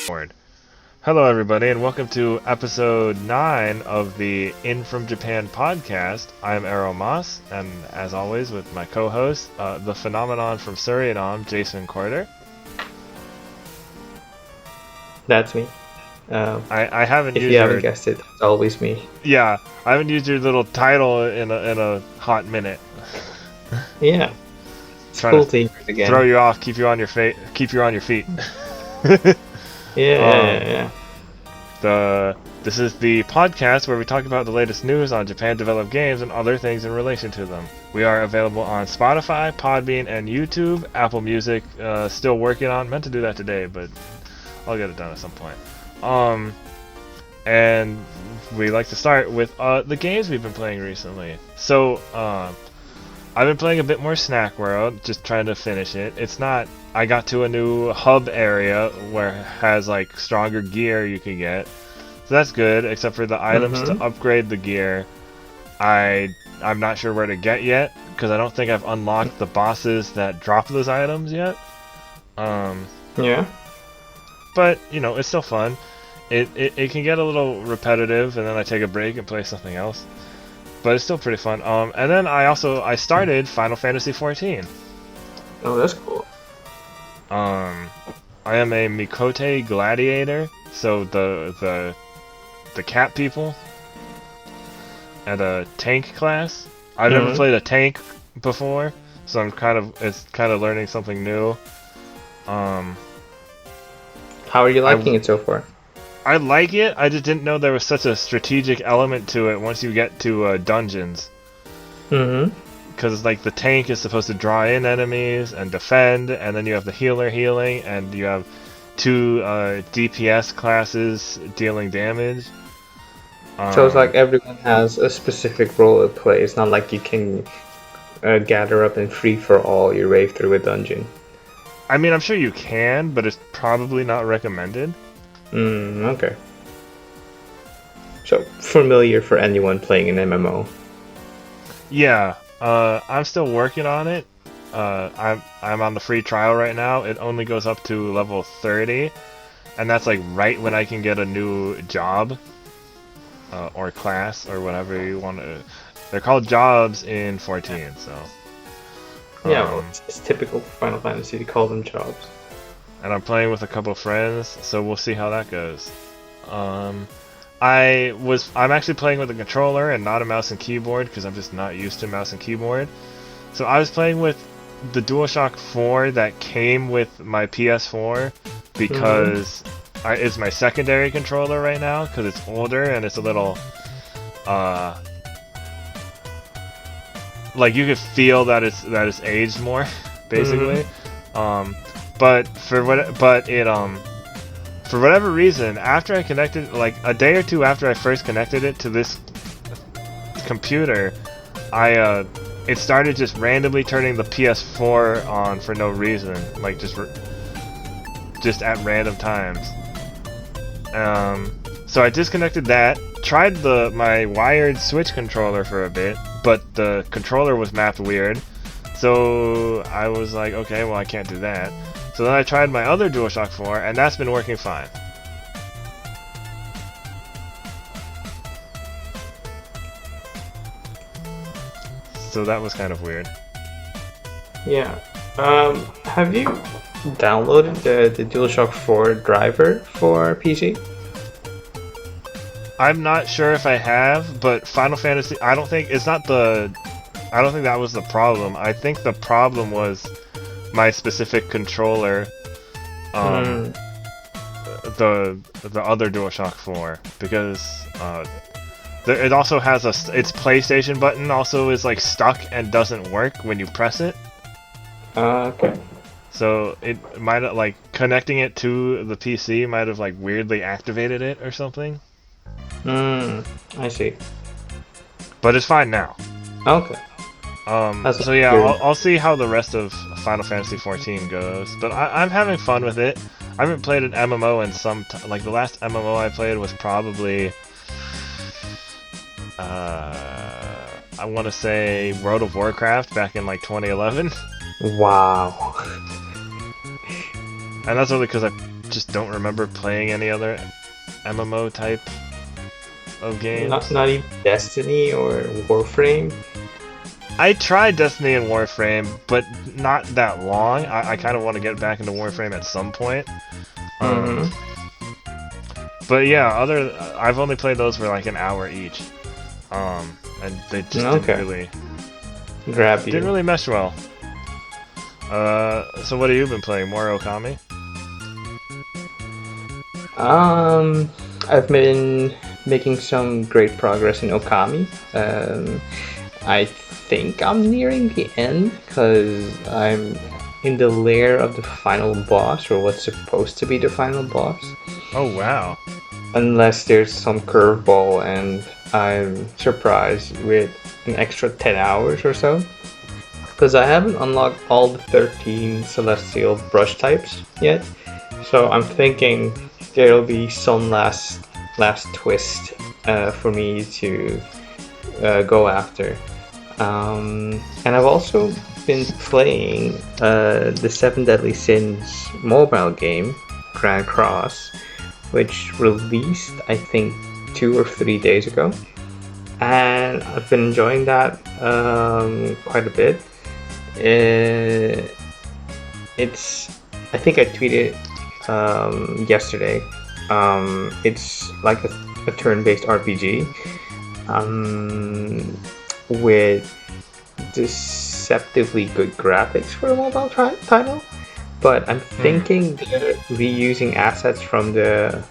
Board. Hello, everybody, and welcome to episode 9 of the In From Japan podcast. I'm Erroll Maas, and as always, with my co-host, the phenomenon from Suriname, Jason Courtar. That's me. I haven't If used you haven't guessed it, it's always me. Yeah, I haven't used your little title in a hot minute. Yeah, it's Trying cool to to hear it again. throw you off, keep you on your feet. Yeah. This is the podcast where we talk about the latest news on Japan-developed games and other things in relation to them. We are available on Spotify, Podbean, and YouTube. Apple Music, still working on. Meant to do that today, but I'll get it done at some point. And we like to start with the games we've been playing recently. So, I've been playing a bit more Snack World, just trying to finish it. It's not... I got to a new hub area where it has, like, stronger gear you can get. So that's good, except for the items to upgrade the gear. I'm not sure where to get yet, because I don't think I've unlocked the bosses that drop those items yet. Yeah. But, you know, it's still fun. It can get a little repetitive, and then I take a break and play something else. But it's still pretty fun. And then I started Final Fantasy XIV. Oh, that's cool. I am a Mikote Gladiator, so the cat people, and a tank class. I've never played a tank before, so it's kind of learning something new. How are you liking it so far? I like it. I just didn't know there was such a strategic element to it once you get to dungeons. Because like the tank is supposed to draw in enemies and defend, and then you have the healer healing, and you have two DPS classes dealing damage. So it's like everyone has a specific role to play. It's not like you can gather up and free for all your way through a dungeon. I mean, I'm sure you can, but it's probably not recommended. Okay. So familiar for anyone playing an MMO. Yeah, I'm still working on it. I'm on the free trial right now. It only goes up to level 30, and that's like right when I can get a new job, or class, or whatever you want to. They're called jobs in 14, so. Yeah, well, it's typical for Final Fantasy to call them jobs. And I'm playing with a couple of friends, so we'll see how that goes. I'm actually playing with a controller and not a mouse and keyboard because I'm just not used to mouse and keyboard. So I was playing with the DualShock 4 that came with my PS4 because it's my secondary controller right now because it's older and it's a little like you could feel that it's aged more, basically. But for whatever reason, after I connected, like a day or two after I first connected it to this computer, it started just randomly turning the PS4 on for no reason, like just at random times. So I disconnected that, tried my wired Switch controller for a bit, but the controller was mapped weird. So I was like, okay, well I can't do that. So then I tried my other DualShock 4, and that's been working fine. So that was kind of weird. Yeah. Have you downloaded the DualShock 4 driver for PC? I'm not sure if I have, but Final Fantasy, I don't think that was the problem. I think the problem was my specific controller, the other DualShock 4, because it also has its PlayStation button also is like stuck and doesn't work when you press it. Okay. So it might have, like, connecting it to the PC might have like weirdly activated it or something. I see. But it's fine now. Okay. So yeah, I'll see how the rest of Final Fantasy XIV goes, but I'm having fun with it. I haven't played an MMO in some like the last MMO I played was probably I want to say World of Warcraft back in like 2011. Wow. And that's only because I just don't remember playing any other MMO type of games. Not even Destiny or Warframe. I tried Destiny and Warframe, but not that long. I kind of want to get back into Warframe at some point. But yeah, I've only played those for like an hour each, and they just didn't really grab you. Didn't really mesh well. So what have you been playing? More Okami? I've been making some great progress in Okami. I think I'm nearing the end because I'm in the lair of the final boss, or what's supposed to be the final boss. Oh wow. Unless there's some curveball and I'm surprised with an extra 10 hours or so. Because I haven't unlocked all the 13 celestial brush types yet. So I'm thinking there'll be some last twist for me to go after. And I've also been playing the 7 Deadly Sins mobile game, Grand Cross, which released I think 2 or 3 days ago, and I've been enjoying that quite a bit. It's I think I tweeted yesterday. It's like a turn-based RPG with deceptively good graphics for a mobile title. But I'm thinking they're reusing assets from the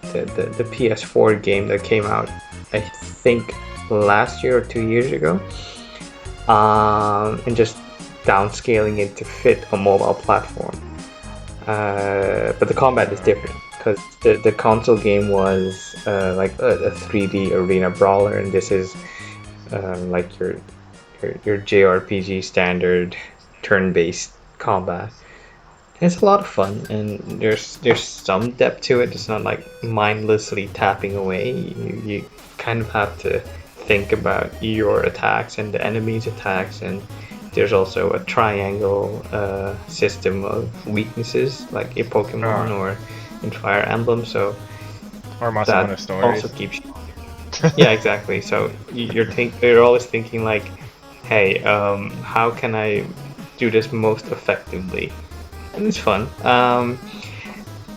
PS4 game that came out, I think, last year or 2 years ago, and just downscaling it to fit a mobile platform. But the combat is different because the console game was like a 3D arena brawler, and this is like your JRPG standard turn-based combat. It's a lot of fun, and there's some depth to it. It's not like mindlessly tapping away. You kind of have to think about your attacks and the enemy's attacks, and there's also a triangle system of weaknesses like a Pokemon or in Fire Emblem. So or Monster Hunter Stories. Also keeps yeah, exactly. So you're always thinking like, hey, how can I do this most effectively? And it's fun.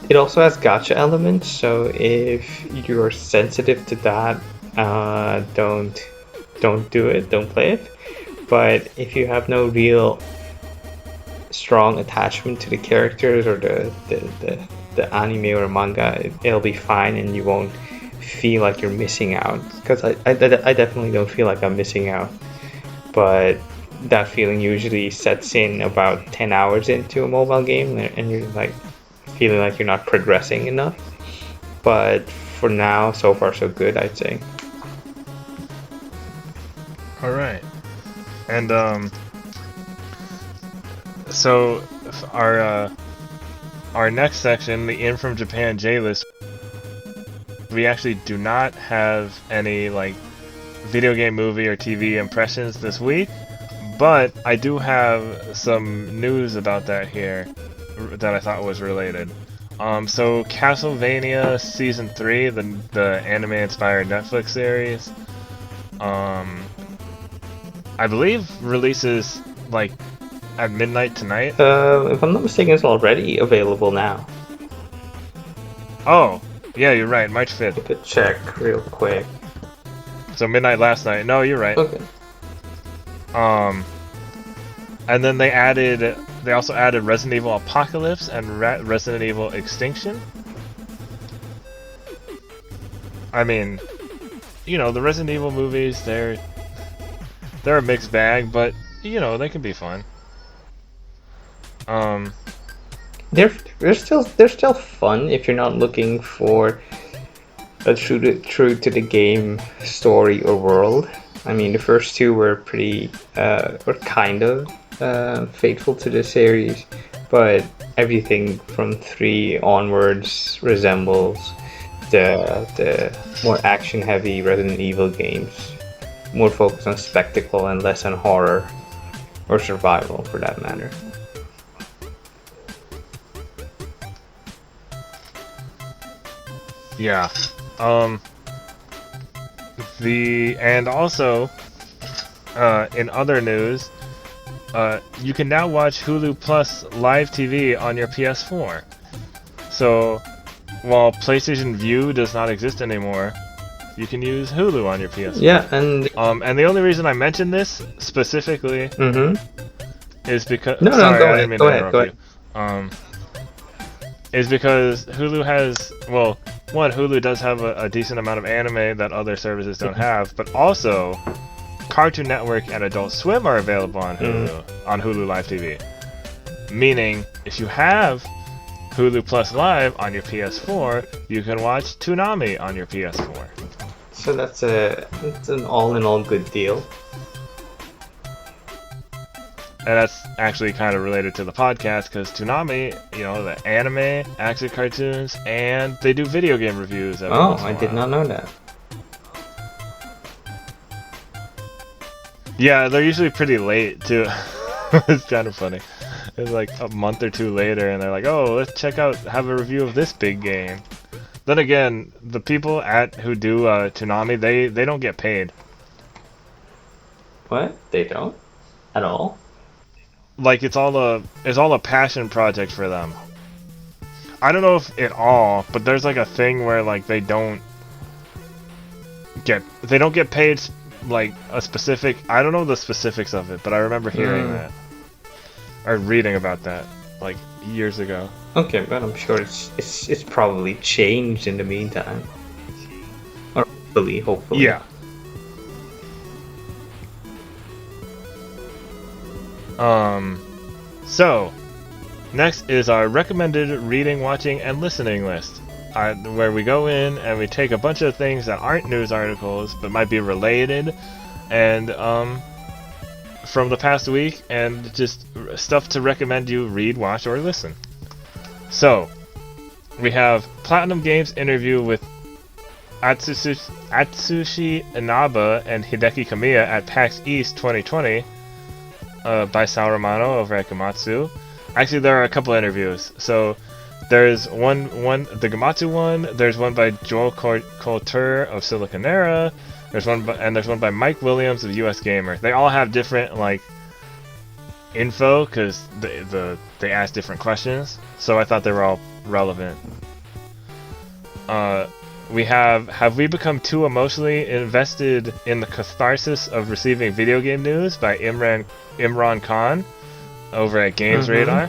It also has gacha elements, so if you're sensitive to that, don't do it, don't play it. But if you have no real strong attachment to the characters or the anime or manga, it'll be fine, and you won't feel like you're missing out. Because I definitely don't feel like I'm missing out, but that feeling usually sets in about 10 hours into a mobile game, and you're like feeling like you're not progressing enough. But for now, so far so good, I'd say. All right. And so our next section, the In From Japan J list, we actually do not have any like video game, movie, or TV impressions this week, but I do have some news about that here that I thought was related. So Castlevania Season 3, the anime-inspired Netflix series, I believe releases like at midnight tonight. If I'm not mistaken, it's already available now. Oh, yeah, you're right. March 5th. I could check real quick. So midnight last night. No, you're right. Okay. And then they also added Resident Evil Apocalypse and Resident Evil Extinction. I mean, you know, the Resident Evil movies, they're a mixed bag, but you know, they can be fun. They're still fun if you're not looking for a true to the game story or world. I mean, the first two were pretty were kind of faithful to the series, but everything from 3 onwards resembles the more action-heavy Resident Evil games, more focused on spectacle and less on horror or survival, for that matter. Yeah. And also, in other news, you can now watch Hulu Plus live TV on your PS4. So, while PlayStation View does not exist anymore, you can use Hulu on your PS4. Yeah, and and the only reason I mentioned this specifically is because no, sorry, go I ahead, didn't mean go to ahead, interrupt you. Is because Hulu has, well, one, Hulu does have a decent amount of anime that other services don't have, but also Cartoon Network and Adult Swim are available on Hulu Live TV. Meaning, if you have Hulu Plus Live on your PS4, you can watch Toonami on your PS4. So that's an all-in-all good deal. And that's actually kind of related to the podcast, because Toonami, you know, the anime, action cartoons, and they do video game reviews. Oh, I did not know that. Yeah, they're usually pretty late, too. It's kind of funny. It's like a month or two later, and they're like, oh, let's have a review of this big game. Then again, the people who do Toonami, they don't get paid. What? They don't? At all? Like, it's all a passion project for them. I don't know if it all, but there's like a thing where like they don't get paid like a specific. I don't know the specifics of it, but I remember hearing that or reading about that like years ago. Okay, but I'm sure it's probably changed in the meantime. Or hopefully. Yeah. So, next is our recommended reading, watching, and listening list, where we go in and we take a bunch of things that aren't news articles but might be related, and from the past week, and just stuff to recommend you read, watch, or listen. So, we have Platinum Games interview with Atsushi Inaba and Hideki Kamiya at PAX East 2020. By Sal Romano over at Gamatsu. Actually, there are a couple interviews. So there's one the Gamatsu one. There's one by Joel Courtar of Siliconera. There's one by Mike Williams of US Gamer. They all have different like info because they ask different questions. So I thought they were all relevant. We have we become too emotionally invested in the catharsis of receiving video game news by Imran Khan over at Games Radar.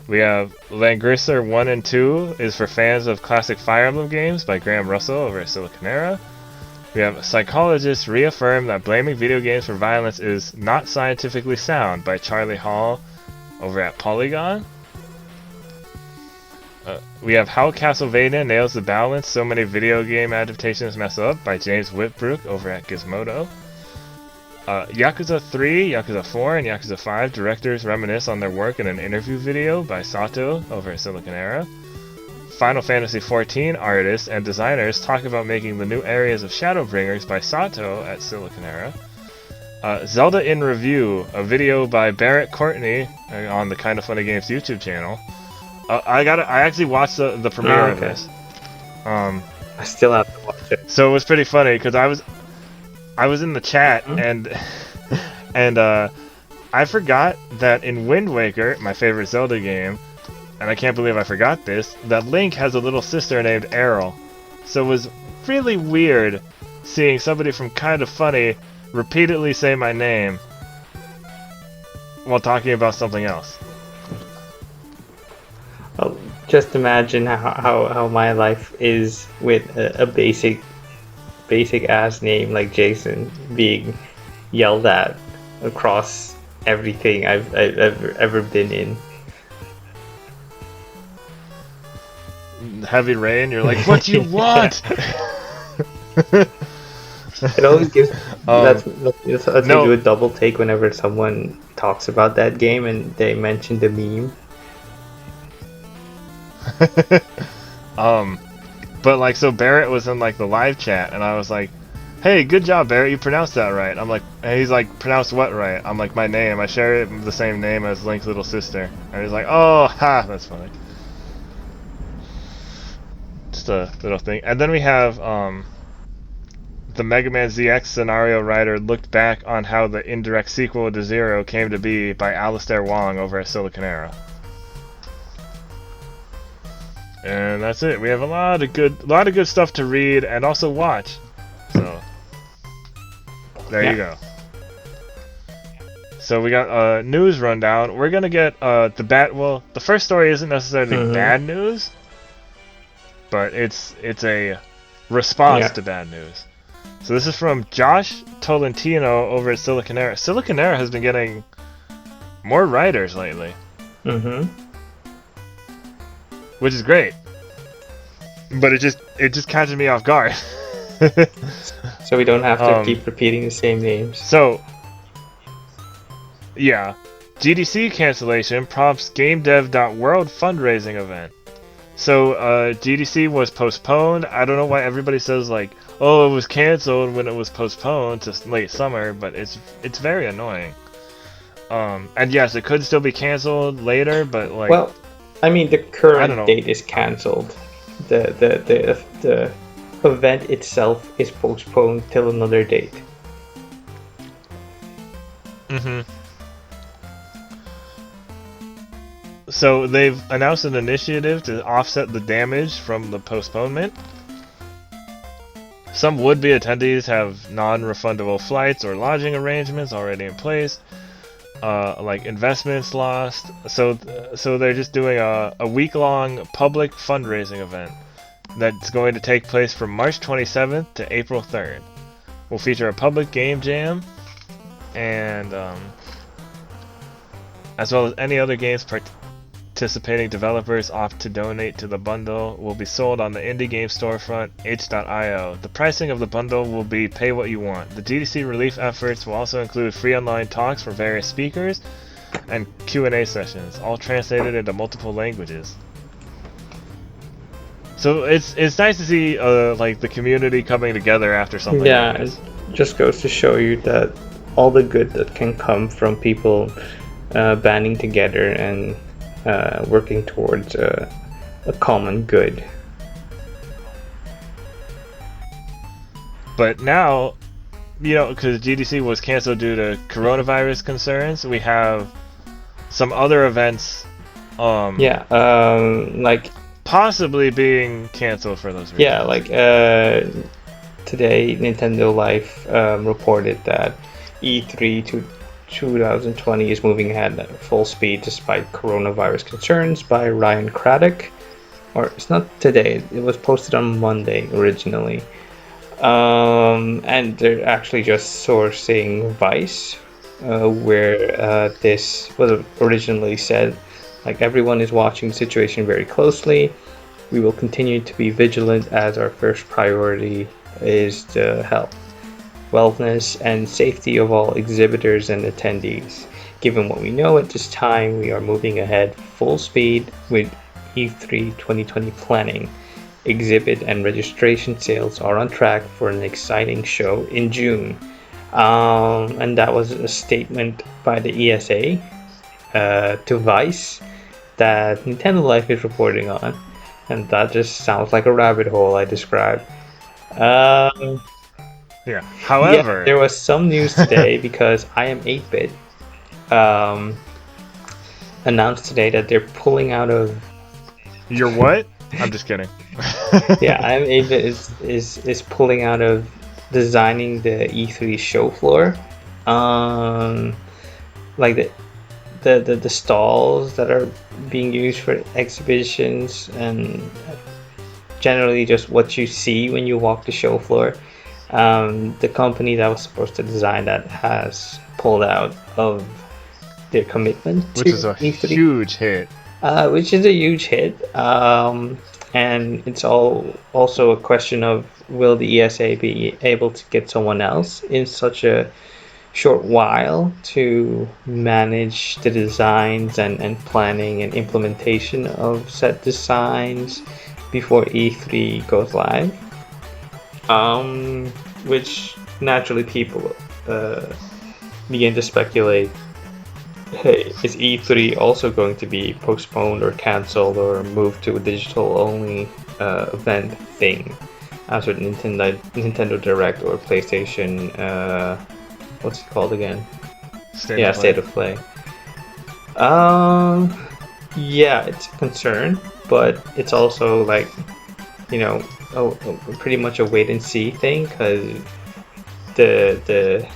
We have Langrisser 1 and 2 is for fans of classic Fire Emblem games by Graham Russell over at Siliconera. We have Psychologists reaffirm that blaming video games for violence is not scientifically sound by Charlie Hall over at Polygon. We have How Castlevania Nails the Balance, So Many Video Game Adaptations Mess Up by James Whitbrook over at Gizmodo. Yakuza 3, Yakuza 4, and Yakuza 5 directors reminisce on their work in an interview video by Sato over at Siliconera. Final Fantasy XIV artists and designers talk about making the new areas of Shadowbringers by Sato at Siliconera. Zelda in Review, a video by Barrett Courtney on the Kinda Funny Games YouTube channel. I actually watched the premiere of this. I still have to watch it. So it was pretty funny because I was in the chat and I forgot that in Wind Waker, my favorite Zelda game, and I can't believe I forgot this, that Link has a little sister named Erroll. So it was really weird seeing somebody from Kinda Funny repeatedly say my name while talking about something else. Oh, just imagine how my life is with a basic ass name like Jason being yelled at across everything I've ever been in. Heavy Rain, you're like, what do you want? It always gives that's no. Do a double take whenever someone talks about that game and they mention the meme. But like, so Barrett was in like the live chat, and I was like, "Hey, good job, Barrett. You pronounced that right." I'm like, and he's like, "Pronounced what right?" I'm like, "My name. I share the same name as Link's little sister." And he's like, "Oh, ha, that's funny." just a little thing. And then we have the Mega Man ZX scenario writer looked back on how the indirect sequel to Zero came to be by Alistair Wong over at Silicon Era. And that's it. We have a lot of good stuff to read and also watch. So there you go. So we got a news rundown. We're gonna get the first story isn't necessarily bad news, but it's a response to bad news. So this is from Josh Tolentino over at Silicon Era. Silicon Era has been getting more writers lately. Which is great. But it just catches me off guard. So we don't have to keep repeating the same names. So yeah. GDC cancellation prompts GameDev.World fundraising event. So GDC was postponed. I don't know why everybody says like, oh, it was canceled when it was postponed to late summer, but it's very annoying. And yes, it could still be canceled later, but like, well, I mean, the current date is canceled. The event itself is postponed till another date. So they've announced an initiative to offset the damage from the postponement. Some would-be attendees have non-refundable flights or lodging arrangements already in place, like investments lost. So they're just doing a week-long public fundraising event that's going to take place from March 27th to April 3rd. Will feature a public game jam, and as well as any other games participating developers opt to donate to the bundle will be sold on the indie game storefront itch.io. The pricing of the bundle will be pay what you want. The GDC relief efforts will also include free online talks from various speakers and Q&A sessions, all translated into multiple languages. So it's nice to see like the community coming together after something like this. It just goes to show you that all the good that can come from people banding together and working towards a common good. But now, because GDC was canceled due to coronavirus concerns, we have some other events like possibly being canceled for those reasons. Yeah, like today Nintendo Life reported that E3 2020 is moving ahead at full speed despite coronavirus concerns by Ryan Craddock. Or it's not today, it was posted on Monday originally. And they're actually just sourcing Vice, where this was originally said, like, everyone is watching the situation very closely. We will continue to be vigilant as our first priority is the health, wellness, and safety of all exhibitors and attendees. Given what we know at this time, we are moving ahead full speed with E3 2020 planning. Exhibit and registration sales are on track for an exciting show in June. And that was a statement by the ESA to Vice that Nintendo Life is reporting on. And that just sounds like a rabbit hole I described. Yeah. However, there was some news today because I Am 8-Bit announced today that they're pulling out of. You're what? I'm just kidding. Yeah, I Am 8-Bit is pulling out of designing the E3 show floor. Like the stalls that are being used for exhibitions and generally just what you see when you walk the show floor. The company that was supposed to design that has pulled out of their commitment which to is a E3. huge hit. Which is a huge hit. And it's also a question of will the ESA be able to get someone else in such a short while to manage the designs and planning and implementation of set designs before E3 goes live. Which naturally people begin to speculate, hey, is E3 also going to be postponed or cancelled or moved to a digital only event thing, as with Nintendo Direct or PlayStation. What's it called again? State of Play. Yeah, it's a concern, but it's also like, pretty much a wait and see thing, because the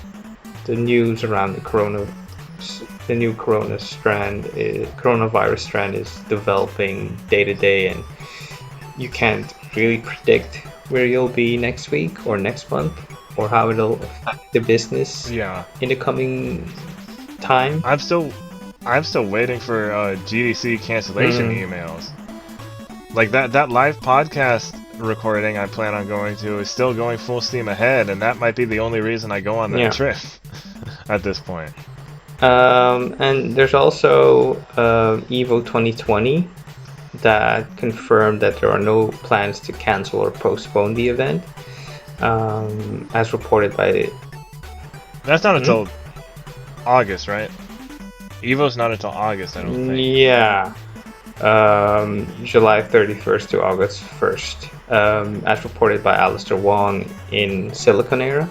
news around the new coronavirus strand is developing day to day, and you can't really predict where you'll be next week or next month, or how it'll affect the business in the coming time. I'm still waiting for GDC cancellation emails. Like that live podcast recording I plan on going to is still going full steam ahead, and that might be the only reason I go on that trip at this point. And there's also Evo 2020 that confirmed that there are no plans to cancel or postpone the event, as reported by the... That's not until August, right? Evo's not until August, I don't think. Yeah. July 31st to August 1st, as reported by Alistair Wong in Silicon Era.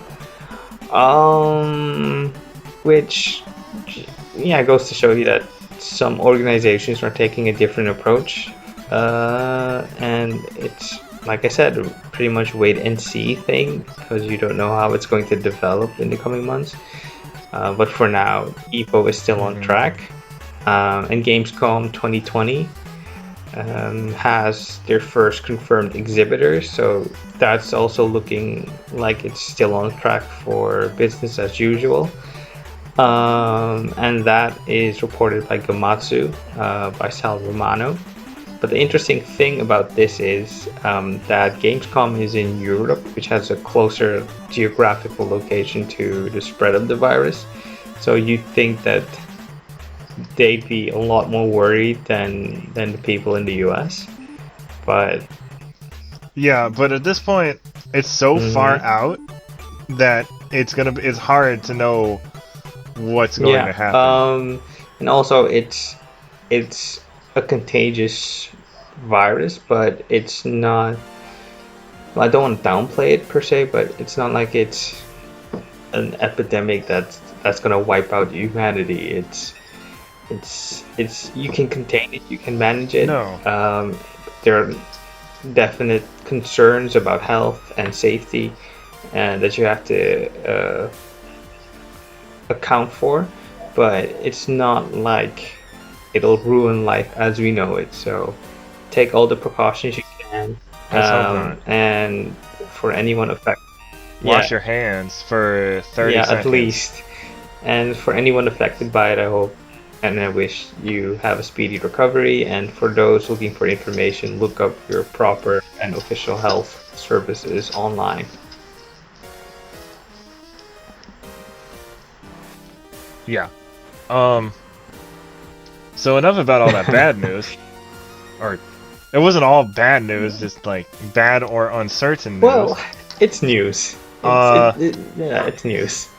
Which, goes to show you that some organizations are taking a different approach. And it's, like I said, pretty much wait and see thing, because you don't know how it's going to develop in the coming months. But for now, Evo is still on track. And Gamescom 2020 has their first confirmed exhibitors, so that's also looking like it's still on track for business as usual. And that is reported by Gamatsu, by Sal Romano. But the interesting thing about this is that Gamescom is in Europe, which has a closer geographical location to the spread of the virus. So you'd think that they'd be a lot more worried than the people in the US. But yeah, but at this point, it's so far out that it's hard to know what's going to happen. And also it's a contagious virus, but it's not... I don't want to downplay it per se, but it's not like it's an epidemic that's going to wipe out humanity. It's you can contain it, you can manage it. No. There are definite concerns about health and safety, and that you have to account for, but it's not like it'll ruin life as we know it. So take all the precautions you can, and for anyone affected, wash your hands for 30 seconds at least. And for anyone affected by it, I hope and I wish you have a speedy recovery. And for those looking for information, look up your proper and official health services online. Yeah. So enough about all that bad news. Or it wasn't all bad news, just like bad or uncertain news. Well, it's news. It's news.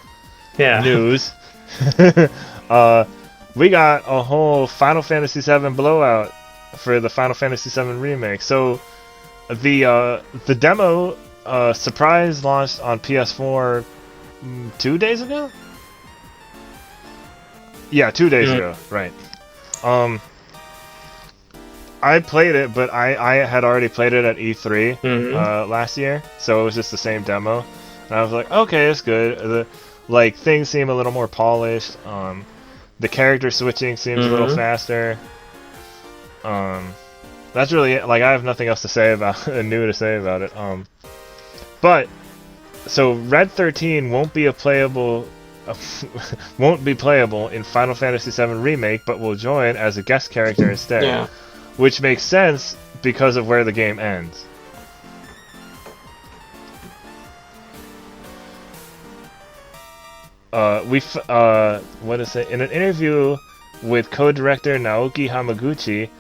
Yeah. News. We got a whole Final Fantasy VII blowout for the Final Fantasy VII Remake. So the demo surprise launched on PS4 2 days ago? Yeah, 2 days ago, right. I played it, but I had already played it at E3 last year, so it was just the same demo. And I was like, okay, it's good. Things seem a little more polished. The character switching seems a little faster. That's really it. Like, I have nothing else to say about new to say about it. But so Red 13 won't be playable in Final Fantasy VII Remake, but will join as a guest character instead. Yeah. Which makes sense because of where the game ends. What is it? In an interview with co-director Naoki Hamaguchi,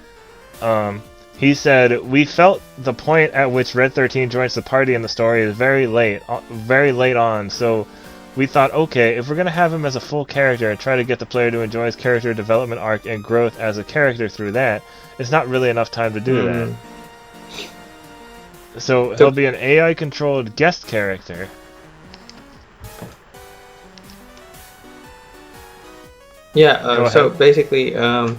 he said, "We felt the point at which Red 13 joins the party in the story is very late on, so we thought, okay, if we're going to have him as a full character and try to get the player to enjoy his character development arc and growth as a character through that, it's not really enough time to do that." So So he'll be an AI-controlled guest character. yeah, Go so ahead. basically, Red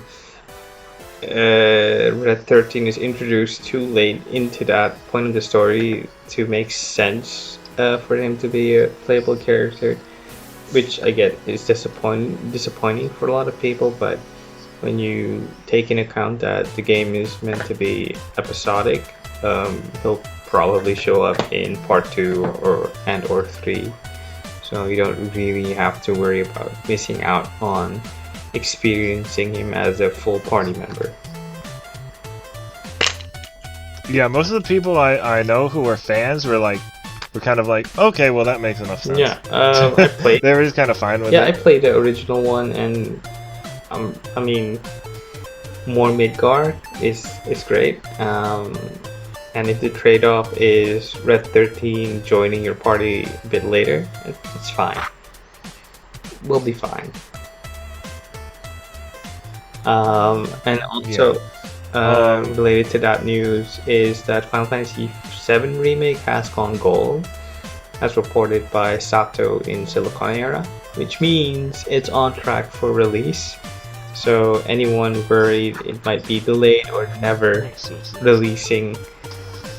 13 is introduced too late into that point of the story to make sense for him to be a playable character, which I get is disappointing for a lot of people. But when you take in account that the game is meant to be episodic, he'll probably show up in part 2 or 3. So you don't really have to worry about missing out on experiencing him as a full party member. Yeah, most of the people I know who were fans were kind of like, okay, well that makes enough sense. Yeah, I played. They were just kind of fine with Yeah, I it. played the original one, and I mean, more Midgar is great. And if the trade-off is Red 13 joining your party a bit later, it's fine. We'll be fine. And also, related to that news is that Final Fantasy VII Remake has gone gold, as reported by Sato in Silicon Era, which means it's on track for release. So anyone worried it might be delayed or never releasing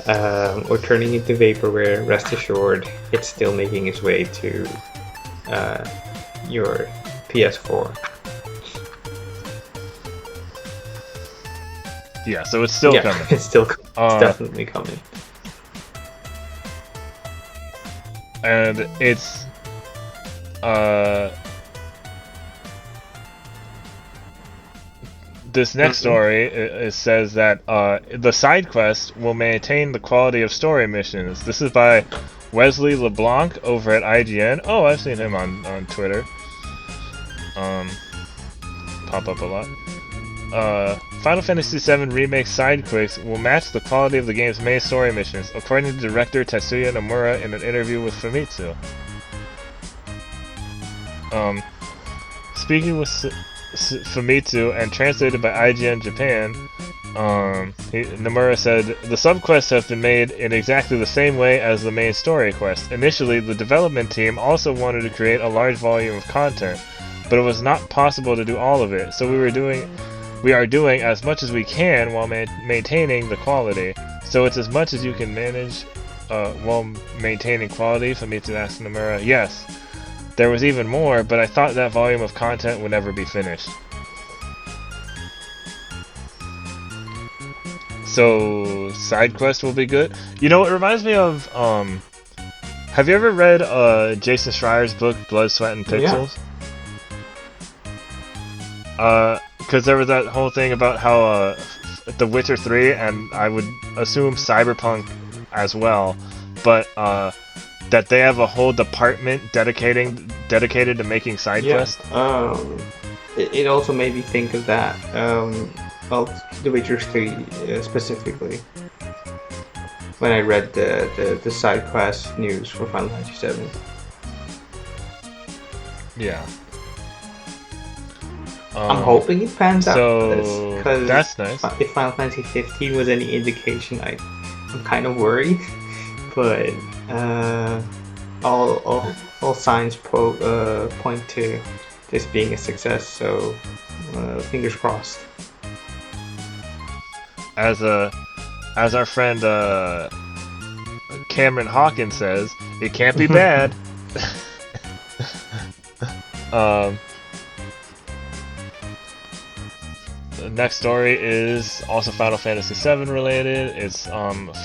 or turning into vaporware, rest assured it's still making its way to your PS4. Yeah, so it's still coming. It's still it's definitely coming. And it's this next story, it says that the side quest will maintain the quality of story missions. This is by Wesley LeBlanc over at IGN. Oh, I've seen him on Twitter. Pop up a lot. Final Fantasy VII Remake side quests will match the quality of the game's main story missions, according to director Tetsuya Nomura in an interview with Famitsu. Speaking with Famitsu and translated by IGN Japan, Nomura said, "The subquests have been made in exactly the same way as the main story quest. Initially, the development team also wanted to create a large volume of content, but it was not possible to do all of it, so we are doing as much as we can while maintaining the quality. So it's as much as you can manage while maintaining quality," Famitsu asked Nomura. "Yes, there was even more, but I thought that volume of content would never be finished." So side quest will be good. You know, it reminds me of have you ever read Jason Schreier's book Blood, Sweat, and Pixels? Because there was that whole thing about how The Witcher 3, and I would assume Cyberpunk as well, but that they have a whole department dedicated to making side quests. It also made me think of that. Well, The Witcher 3 specifically. When I read the side quest news for Final Fantasy VII. Yeah. I'm hoping it pans out. So that's nice. If Final Fantasy 15 was any indication, I'm kind of worried. But all signs point to this being a success. So fingers crossed. As our friend Cameron Hawkins says, it can't be bad. The next story is also Final Fantasy VII related. It's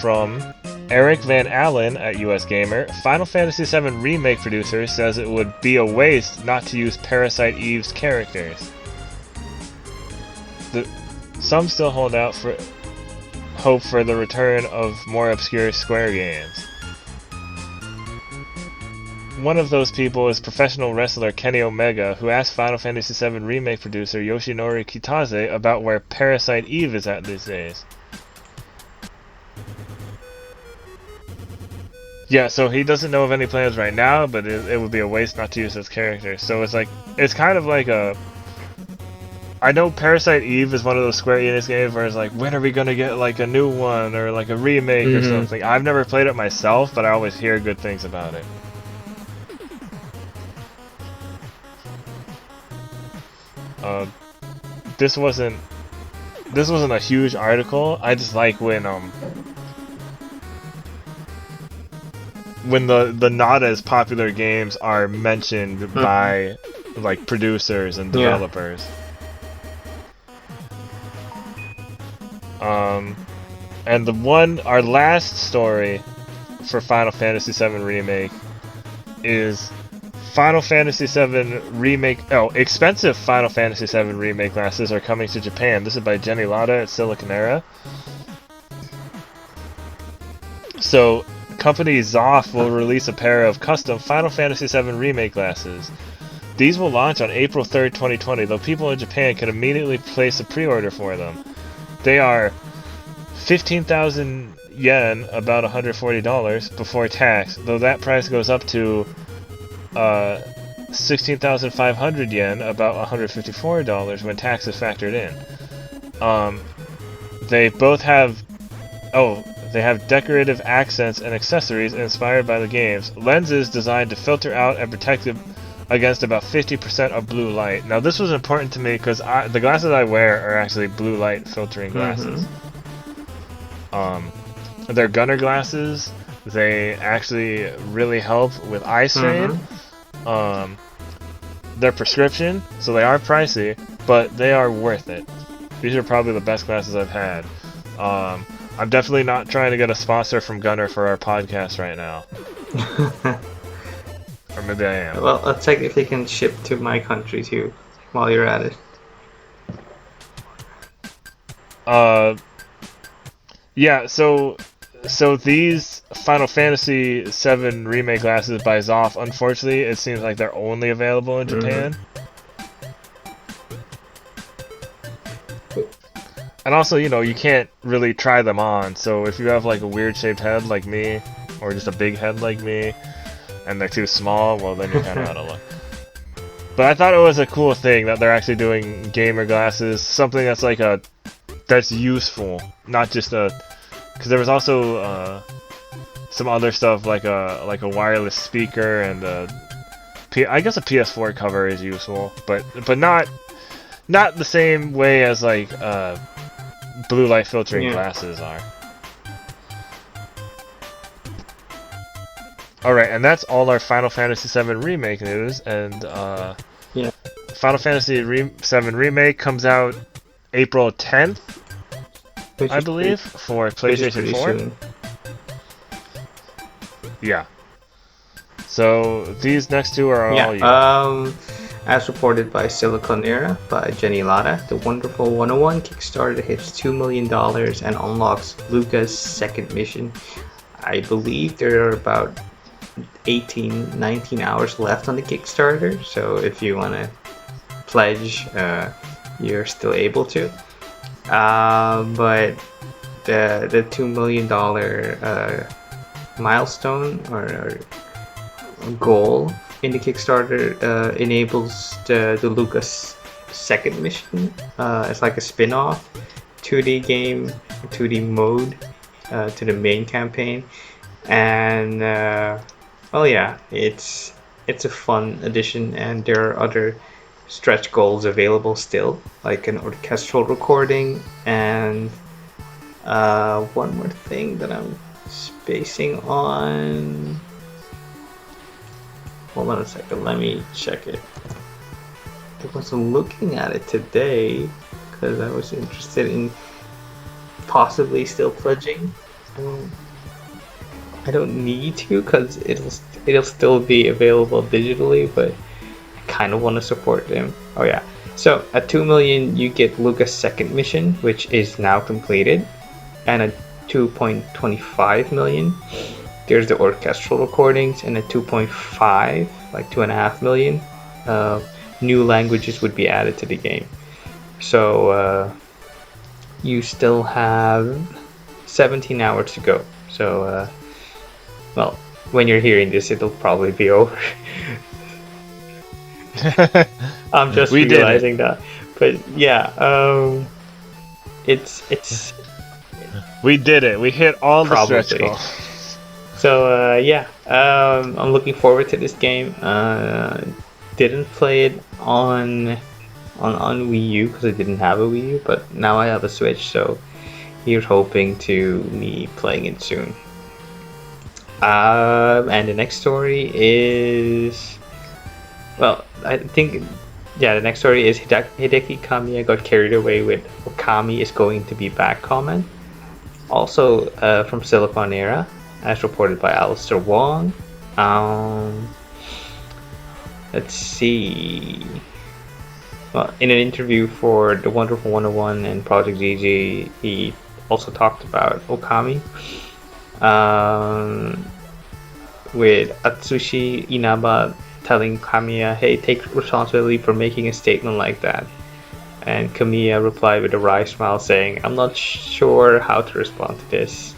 from Eric Van Allen at US Gamer. Final Fantasy VII Remake producer says it would be a waste not to use Parasite Eve's characters. Some still hold out for hope for the return of more obscure Square games. One of those people is professional wrestler Kenny Omega, who asked Final Fantasy VII Remake producer Yoshinori Kitase about where Parasite Eve is at these days. Yeah, so he doesn't know of any plans right now, but it would be a waste not to use his character. So it's kind of like I know Parasite Eve is one of those Square Enix games where it's like, when are we gonna get like a new one or like a remake or something? I've never played it myself, but I always hear good things about it. This wasn't a huge article. I just like when the not as popular games are mentioned by like producers and developers. And our last story for Final Fantasy VII Remake is Final Fantasy VII Remake. Oh, expensive Final Fantasy VII Remake glasses are coming to Japan. This is by Jenny Latta at Siliconera. So, company Zoff will release a pair of custom Final Fantasy VII Remake glasses. These will launch on April 3rd, 2020, though people in Japan can immediately place a pre-order for them. They are 15,000 yen, about $140 before tax, though that price goes up to 16,500 yen, about $154 when tax is factored in. They both have they have decorative accents and accessories inspired by the games. Lenses designed to filter out and protect against about 50% of blue light. Now this was important to me because the glasses I wear are actually blue light filtering glasses. They're gunner glasses. They actually really help with eye strain. They're prescription, so they are pricey, but they are worth it. These are probably the best glasses I've had. I'm definitely not trying to get a sponsor from Gunner for our podcast right now. Or maybe I am. Well, I'll check if they can ship to my country too, while you're at it. Yeah, so these Final Fantasy VII Remake glasses by Zoff, unfortunately, it seems like they're only available in Japan. And also, you can't really try them on, so if you have like a weird shaped head like me, or just a big head like me, and they're too small, well then you're kind of out of luck. But I thought it was a cool thing that they're actually doing gamer glasses, something that's like that's useful, not just because there was also some other stuff like a wireless speaker and I guess a PS4 cover is useful, but not the same way as like blue light filtering glasses are. Alright, and that's all our Final Fantasy VII Remake news, and Final Fantasy VII Remake comes out April 10th, I believe, for PlayStation 4. Yeah. So these next two are all you. As reported by Siliconera by Jenny Latta, the Wonderful 101 Kickstarter hits $2 million and unlocks Luca's second mission. I believe there are about 19 hours left on the Kickstarter, so if you want to pledge, you're still able to. But the $2 million milestone or goal in the Kickstarter enables the Lucas second mission. It's like a spin-off 2D game, 2D mode to the main campaign, and it's a fun addition, and there are other stretch goals available still, like an orchestral recording and one more thing that I'm spacing on. Hold on a second, let me check it. I wasn't looking at it today because I was interested in possibly still pledging. I don't need to because it'll still be available digitally, but I kind of want to support them. Oh yeah. So at 2 million you get Lucas' second mission, which is now completed, and at 2.25 million there's the orchestral recordings, and at 2.5, like 2.5 million, new languages would be added to the game. So you still have 17 hours to go. So well, when you're hearing this, it'll probably be over. I'm just realizing that. But yeah, it's We did it. We hit all the stretch probably. goals. So yeah, I'm looking forward to this game. Didn't play it on Wii U because I didn't have a Wii U, but now I have a Switch, so here's hoping to me playing it soon. And the next story is, well, I think, yeah, the next story is Hideki Kamiya got carried away with Okami is going to be back comment. Also from Silicon Era, as reported by Alistair Wong. Let's see. Well, in an interview for The Wonderful 101 and Project GG, he also talked about Okami. With Atsushi Inaba telling Kamiya, hey, take responsibility for making a statement like that. And Kamiya replied with a wry smile saying, I'm not sure how to respond to this.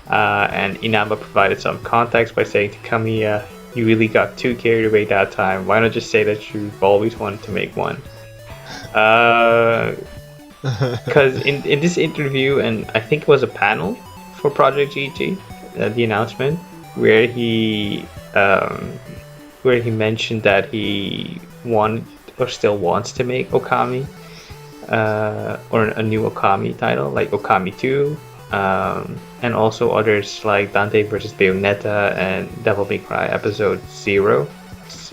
And Inaba provided some context by saying to Kamiya, you really got too carried away that time. Why not just say that you've always wanted to make one? Because in this interview, and I think it was a panel for Project GG, the announcement, where he mentioned that he wanted or still wants to make Okami, or a new Okami title like Okami 2, and also others like Dante vs Bayonetta and Devil May Cry Episode 0,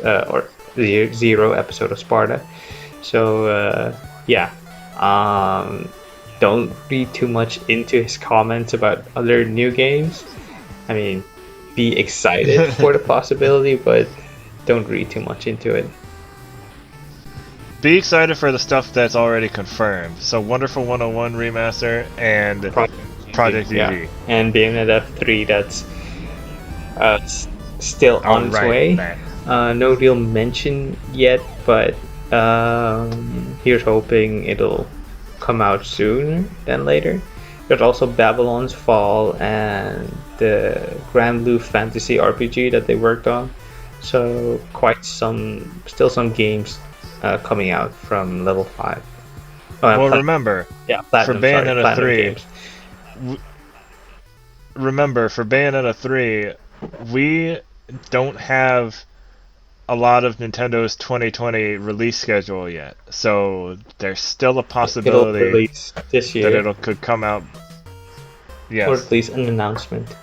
or Zero Episode of Sparta. So yeah, don't read too much into his comments about other new games. I mean, be excited for the possibility, but don't read too much into it. Be excited for the stuff that's already confirmed. So Wonderful 101 remaster and Project GG. Yeah. And Bayonetta 3 that's still on its way. No real mention yet, but here's hoping it'll come out sooner than later. There's also Babylon's Fall and the Grand Blue Fantasy RPG that they worked on. So still some games coming out from Level 5. Remember, Platinum, for Bayonetta 3, games. Remember, for Bayonetta 3, we don't have a lot of Nintendo's 2020 release schedule yet. So there's still a possibility it'll release this year, that it could come out. Yes. Or at least an announcement.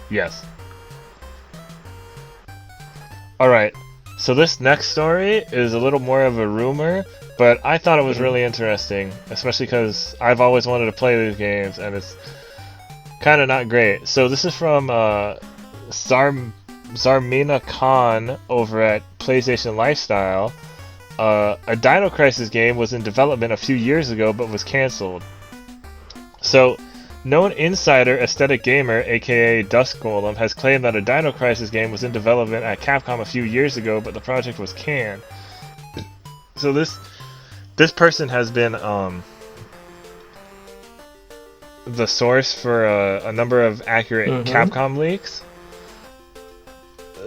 Yes. Alright, so this next story is a little more of a rumor, but I thought it was really interesting, especially because I've always wanted to play these games, and it's kind of not great. So this is from Zarmina Khan over at PlayStation Lifestyle. A Dino Crisis game was in development a few years ago, but was cancelled. So, known insider Aesthetic Gamer, aka Dusk Golem, has claimed that a Dino Crisis game was in development at Capcom a few years ago, but the project was canned. So this person has been the source for a number of accurate Capcom leaks.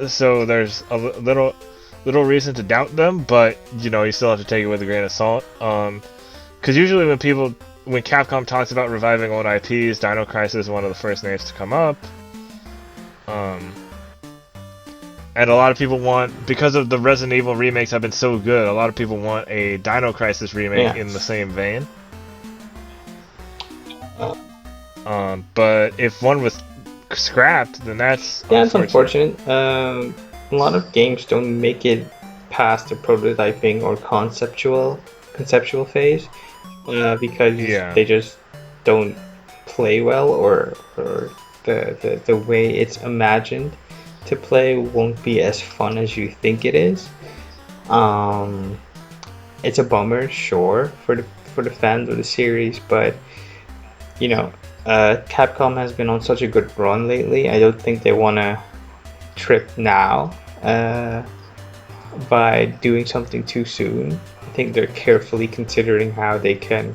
So there's a little reason to doubt them, but you still have to take it with a grain of salt. Because usually when Capcom talks about reviving old IPs, Dino Crisis is one of the first names to come up. And a lot of people want, because of the Resident Evil remakes have been so good, a lot of people want a Dino Crisis remake in the same vein. But if one was scrapped, then that's it's unfortunate. A lot of games don't make it past the prototyping or conceptual phase. Because they just don't play well, or the way it's imagined to play won't be as fun as you think it is. It's a bummer, sure, for the fans of the series, but Capcom has been on such a good run lately. I don't think they want to trip now by doing something too soon. I think they're carefully considering how they can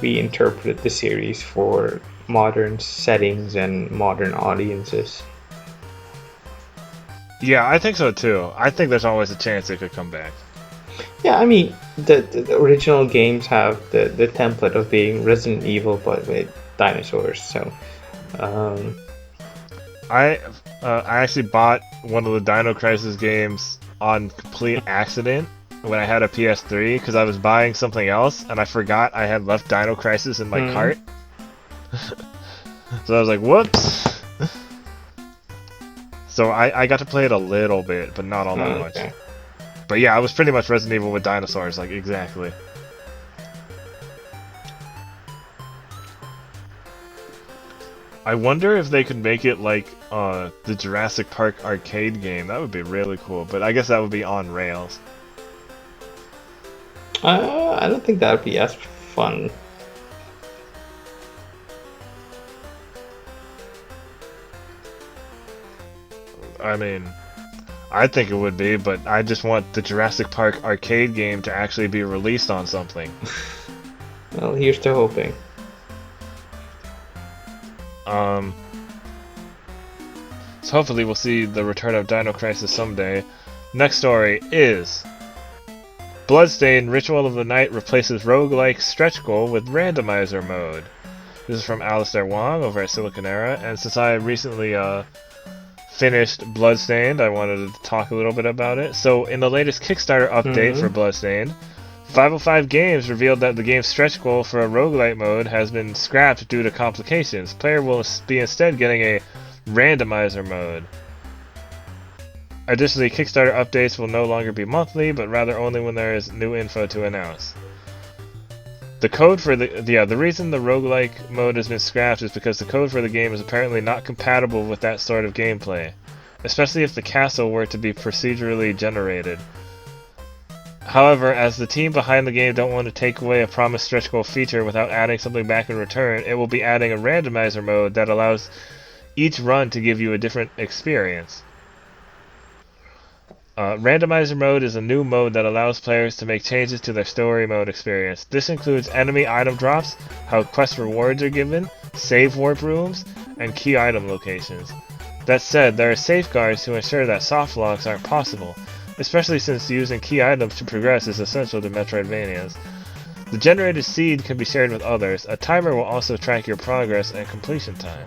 reinterpret the series for modern settings and modern audiences. Yeah, I think so too. I think there's always a chance it could come back. Yeah, I mean, the original games have the template of being Resident Evil, but with dinosaurs. So, um, I I actually bought one of the Dino Crisis games on complete accident when I had a PS3 because I was buying something else and I forgot I had left Dino Crisis in my hmm. cart. So I was like, whoops. So I got to play it a little bit, but not all that much. Okay. But yeah, I was pretty much Resident Evil with dinosaurs, like exactly. I wonder if they could make it like the Jurassic Park arcade game. That would be really cool, but I guess that would be on rails. I don't think that would be as fun. I mean, I think it would be, but I just want the Jurassic Park arcade game to actually be released on something. Well, here's to hoping. Um, so hopefully we'll see the return of Dino Crisis someday. Next story is Bloodstained Ritual of the Night replaces roguelike stretch goal with randomizer mode. This is from Alistair Wong over at Silicon Era, and since I recently finished Bloodstained, I wanted to talk a little bit about it. So in the latest Kickstarter update for Bloodstained, 505 Games revealed that the game's stretch goal for a roguelite mode has been scrapped due to complications. Player will be instead getting a randomizer mode. Additionally, Kickstarter updates will no longer be monthly, but rather only when there is new info to announce. The code for the reason the roguelike mode has been scrapped is because the code for the game is apparently not compatible with that sort of gameplay, especially if the castle were to be procedurally generated. However, as the team behind the game don't want to take away a promised stretch goal feature without adding something back in return, it will be adding a randomizer mode that allows each run to give you a different experience. Randomizer mode is a new mode that allows players to make changes to their story mode experience. This includes enemy item drops, how quest rewards are given, save warp rooms, and key item locations. That said, there are safeguards to ensure that soft locks aren't possible, especially since using key items to progress is essential to Metroidvanias. The generated seed can be shared with others. A timer will also track your progress and completion time.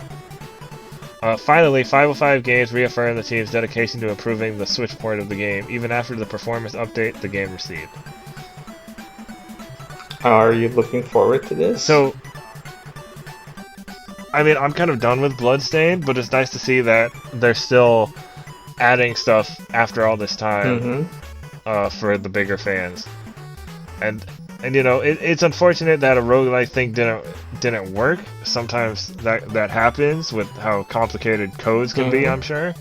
Finally, 505 Games reaffirmed the team's dedication to improving the Switch port of the game, even after the performance update the game received. Are you looking forward to this? So, I mean, I'm kind of done with Bloodstained, but it's nice to see that they're still adding stuff after all this time for the bigger fans. And you know, it's unfortunate that a roguelike thing didn't work. Sometimes that happens with how complicated codes can be, I'm sure.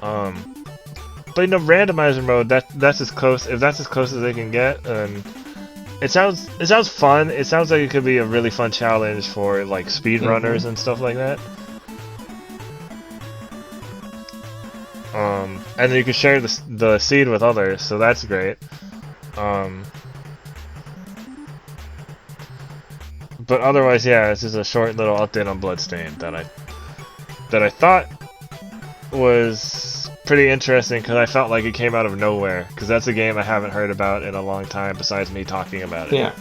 But you know, randomizer mode, that's as close, if that's as close as they can get, and it sounds fun. It sounds like it could be a really fun challenge for like speedrunners and stuff like that. And then you can share the seed with others, so that's great. But otherwise, yeah, it's just a short little update on Bloodstained that I thought was pretty interesting because I felt like it came out of nowhere, because that's a game I haven't heard about in a long time besides me talking about it. Yeah.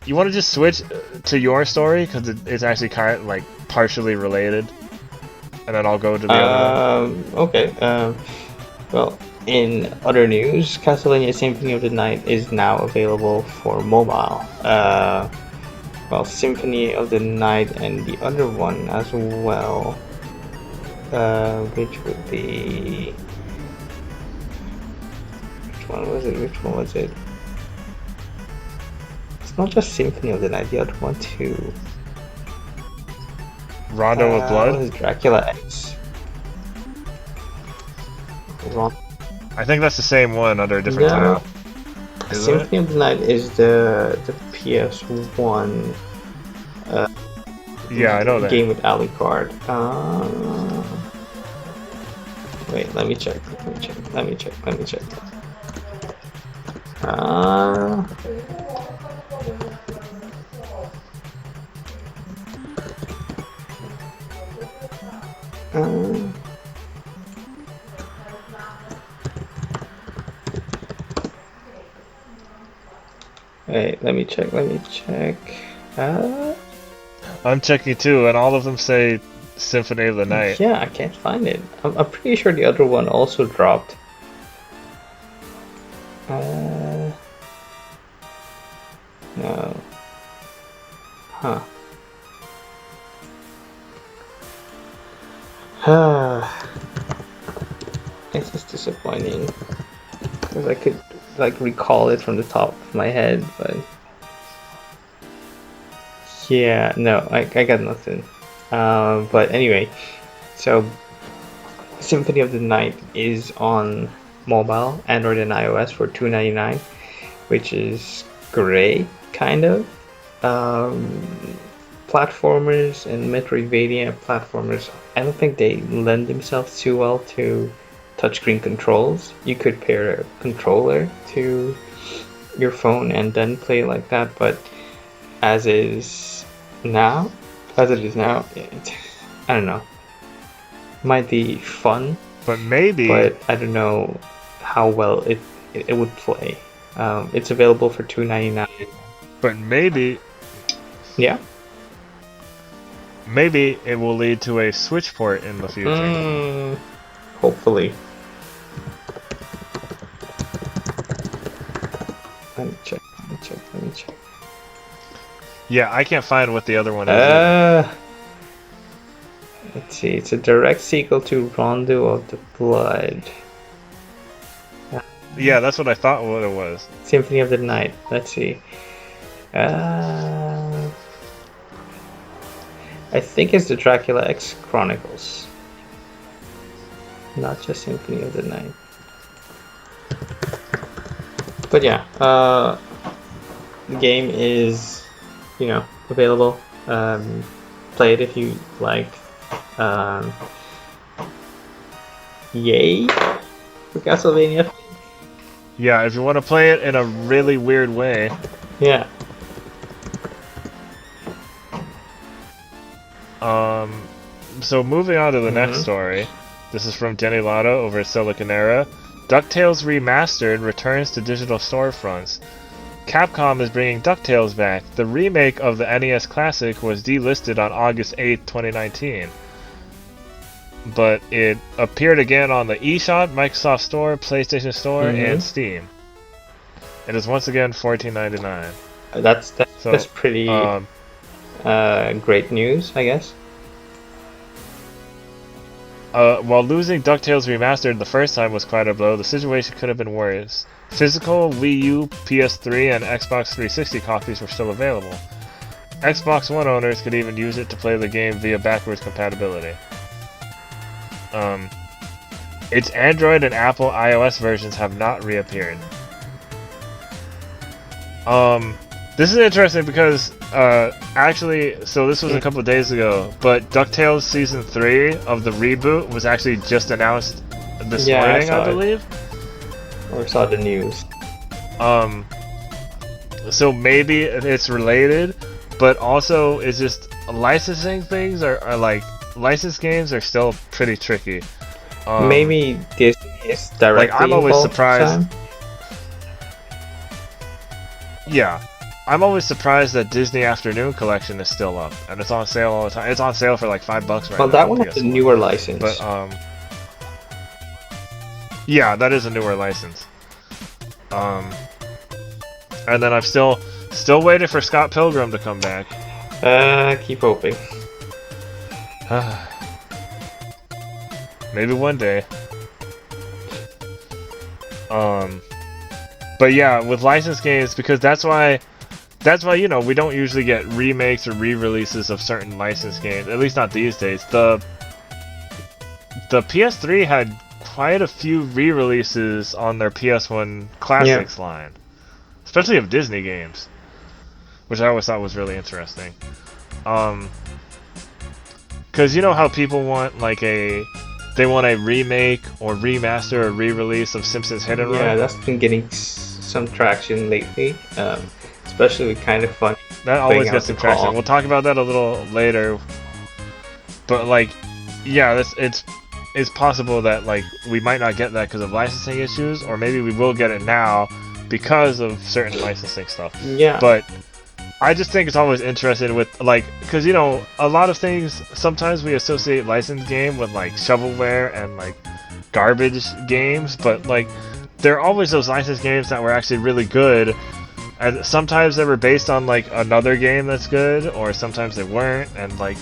You want to just switch to your story because it's actually kind of like partially related, and then I'll go to the other one. Okay. Well, in other news, Castlevania Symphony of the Night is now available for mobile. Well, Symphony of the Night and the other one as well, which would be... Which one was it? It's not just Symphony of the Night, the other one too. Rondo of Blood? What is Dracula X? I think that's the same one under a different title. Symphony of the Night is the PS1 yeah, I know that. game with Alucard. Wait, let me check. Wait, let me check. I'm checking too, and all of them say Symphony of the Night. Yeah, I can't find it. I'm pretty sure the other one also dropped. No. Huh. This is disappointing. Because I could like recall it from the top of my head, but yeah, no, I got nothing. But anyway, so Symphony of the Night is on mobile, Android and iOS for $2.99, which is great, kind of. Platformers and Metroidvania platformers, I don't think they lend themselves too well to touchscreen controls. You could pair a controller to your phone and then play like that, but as it is now, I don't know. Might be fun, but I don't know how well it would play. It's available for $2.99. But maybe, yeah. Maybe it will lead to a Switch port in the future. Hopefully. Let me check. Yeah, I can't find what the other one is. Let's see. It's a direct sequel to Rondo of the Blood. Yeah, that's what I thought what it was. Symphony of the Night. Let's see. I think it's the Dracula X Chronicles. Not just Symphony of the Night. But yeah, the game is, available. Play it if you like. Yay for Castlevania. Yeah, if you want to play it in a really weird way. Yeah. So moving on to the next story. This is from Denny Latta over at Siliconera. DuckTales Remastered returns to digital storefronts. Capcom is bringing DuckTales back. The remake of the NES Classic was delisted on August 8, 2019. But it appeared again on the eShop, Microsoft Store, PlayStation Store, and Steam. It is once again $14.99. That's pretty great news, I guess. While losing DuckTales Remastered the first time was quite a blow, the situation could have been worse. Physical Wii U, PS3, and Xbox 360 copies were still available. Xbox One owners could even use it to play the game via backwards compatibility. Its Android and Apple iOS versions have not reappeared. This is interesting because, so this was a couple of days ago, but DuckTales Season 3 of the reboot was actually just announced this morning, I believe. Or saw the news. So maybe it's related, but also it's just licensing things are like, licensed games are still pretty tricky. Maybe Disney is directly like, I'm always involved surprised. Yeah. I'm always surprised that Disney Afternoon Collection is still up, and it's on sale all the time. It's on sale for like $5 right now. Well, that one has a newer license. But yeah, that is a newer license. And then I'm still waiting for Scott Pilgrim to come back. Keep hoping. Maybe one day. But yeah, with licensed games, because that's why we don't usually get remakes or re-releases of certain licensed games, at least not these days. The PS3 had quite a few re-releases on their PS1 Classics line, especially of Disney games, which I always thought was really interesting. Because you know how people want they want a remake or remaster or re-release of Simpsons Hit and Run? Yeah, that's been getting some traction lately. Especially with Kind of Funny. That always gets some traction. We'll talk about that a little later. But yeah, it's possible that like we might not get that because of licensing issues, or maybe we will get it now because of certain licensing stuff. Yeah. But I just think it's always interesting with like, because you know, a lot of things. Sometimes we associate licensed game with like shovelware and like garbage games, but like there are always those licensed games that were actually really good, and sometimes they were based on like another game that's good, or sometimes they weren't, and like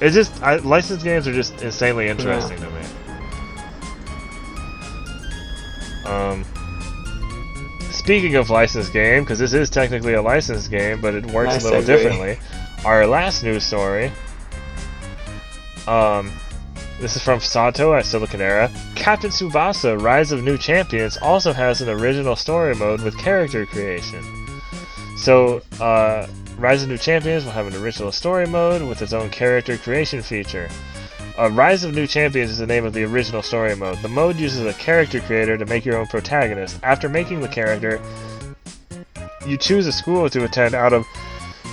it's just licensed games are just insanely interesting to me. Speaking of licensed game, because this is technically a licensed game, but it works Nice a little segue. differently. Our last news story. This is from Sato at Silicon Era. Captain Tsubasa: Rise of New Champions also has an original story mode with character creation. So, Rise of New Champions will have an original story mode with its own character creation feature. Rise of New Champions is the name of the original story mode. The mode uses a character creator to make your own protagonist. After making the character, you choose a school to attend out of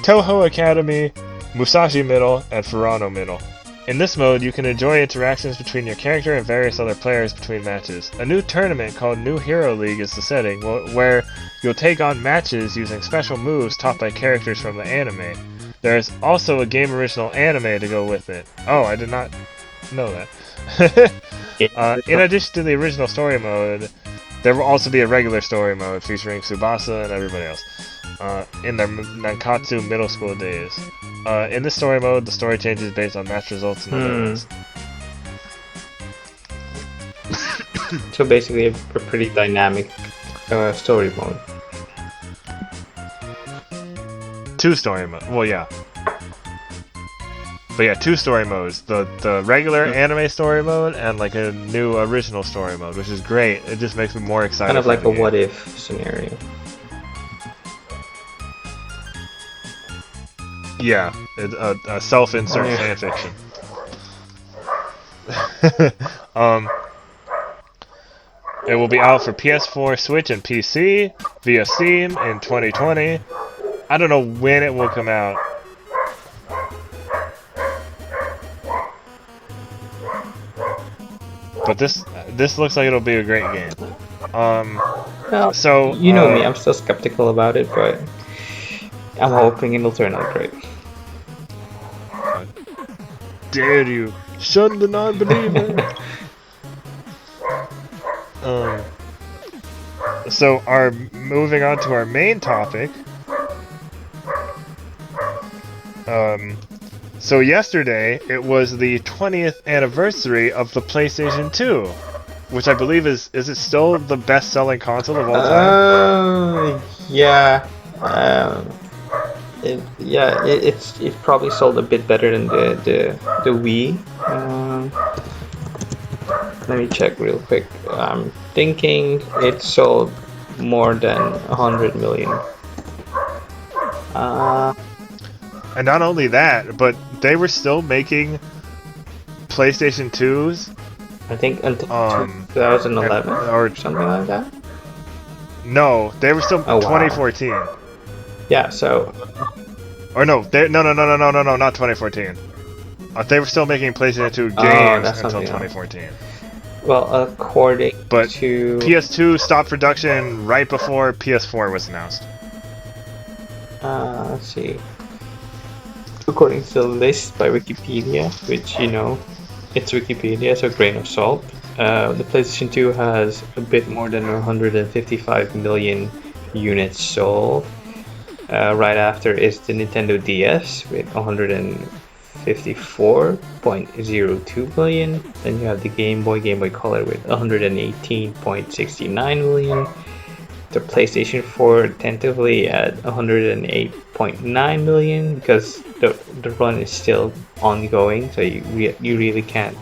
Toho Academy, Musashi Middle, and Furano Middle. In this mode, you can enjoy interactions between your character and various other players between matches. A new tournament called New Hero League is the setting, where you'll take on matches using special moves taught by characters from the anime. There is also a game original anime to go with it. Oh, I did not know that. In addition to the original story mode, there will also be a regular story mode featuring Tsubasa and everybody else in their Nankatsu middle school days. In this story mode, the story changes based on match results and other events. So basically, a pretty dynamic story mode. Two story modes. Well, yeah. But yeah, two story modes. The regular anime story mode and like a new original story mode, which is great. It just makes me more excited. Kind of like a game. what if scenario. Yeah, a self-insert fanfiction. It will be out for PS4, Switch, and PC via Steam in 2020. I don't know when it will come out. But this looks like it'll be a great game. Well, so you know me, I'm still skeptical about it, but I'm hoping it'll turn out great. Dare you shun the non-believer? So moving on to our main topic. So yesterday it was the 20th anniversary of the PlayStation 2, which I believe is it still the best-selling console of all time? Yeah. It probably sold a bit better than the Wii. Let me check real quick. I'm thinking it sold more than 100 million. And not only that, but they were still making PlayStation 2s. I think until 2011 or something like that. No, they were still 2014. Wow. Yeah, so. Or no, not 2014. They were still making PlayStation 2 games until 2014. Else. Well, according to PS2 stopped production right before PS4 was announced. Let's see. According to the list by Wikipedia, which it's Wikipedia, so grain of salt. The PlayStation 2 has a bit more than 155 million units sold. Right after is the Nintendo DS with 154.02 million. Then you have the Game Boy Color with 118.69 million. The PlayStation 4 tentatively at 108.9 million because the run is still ongoing, so you really can't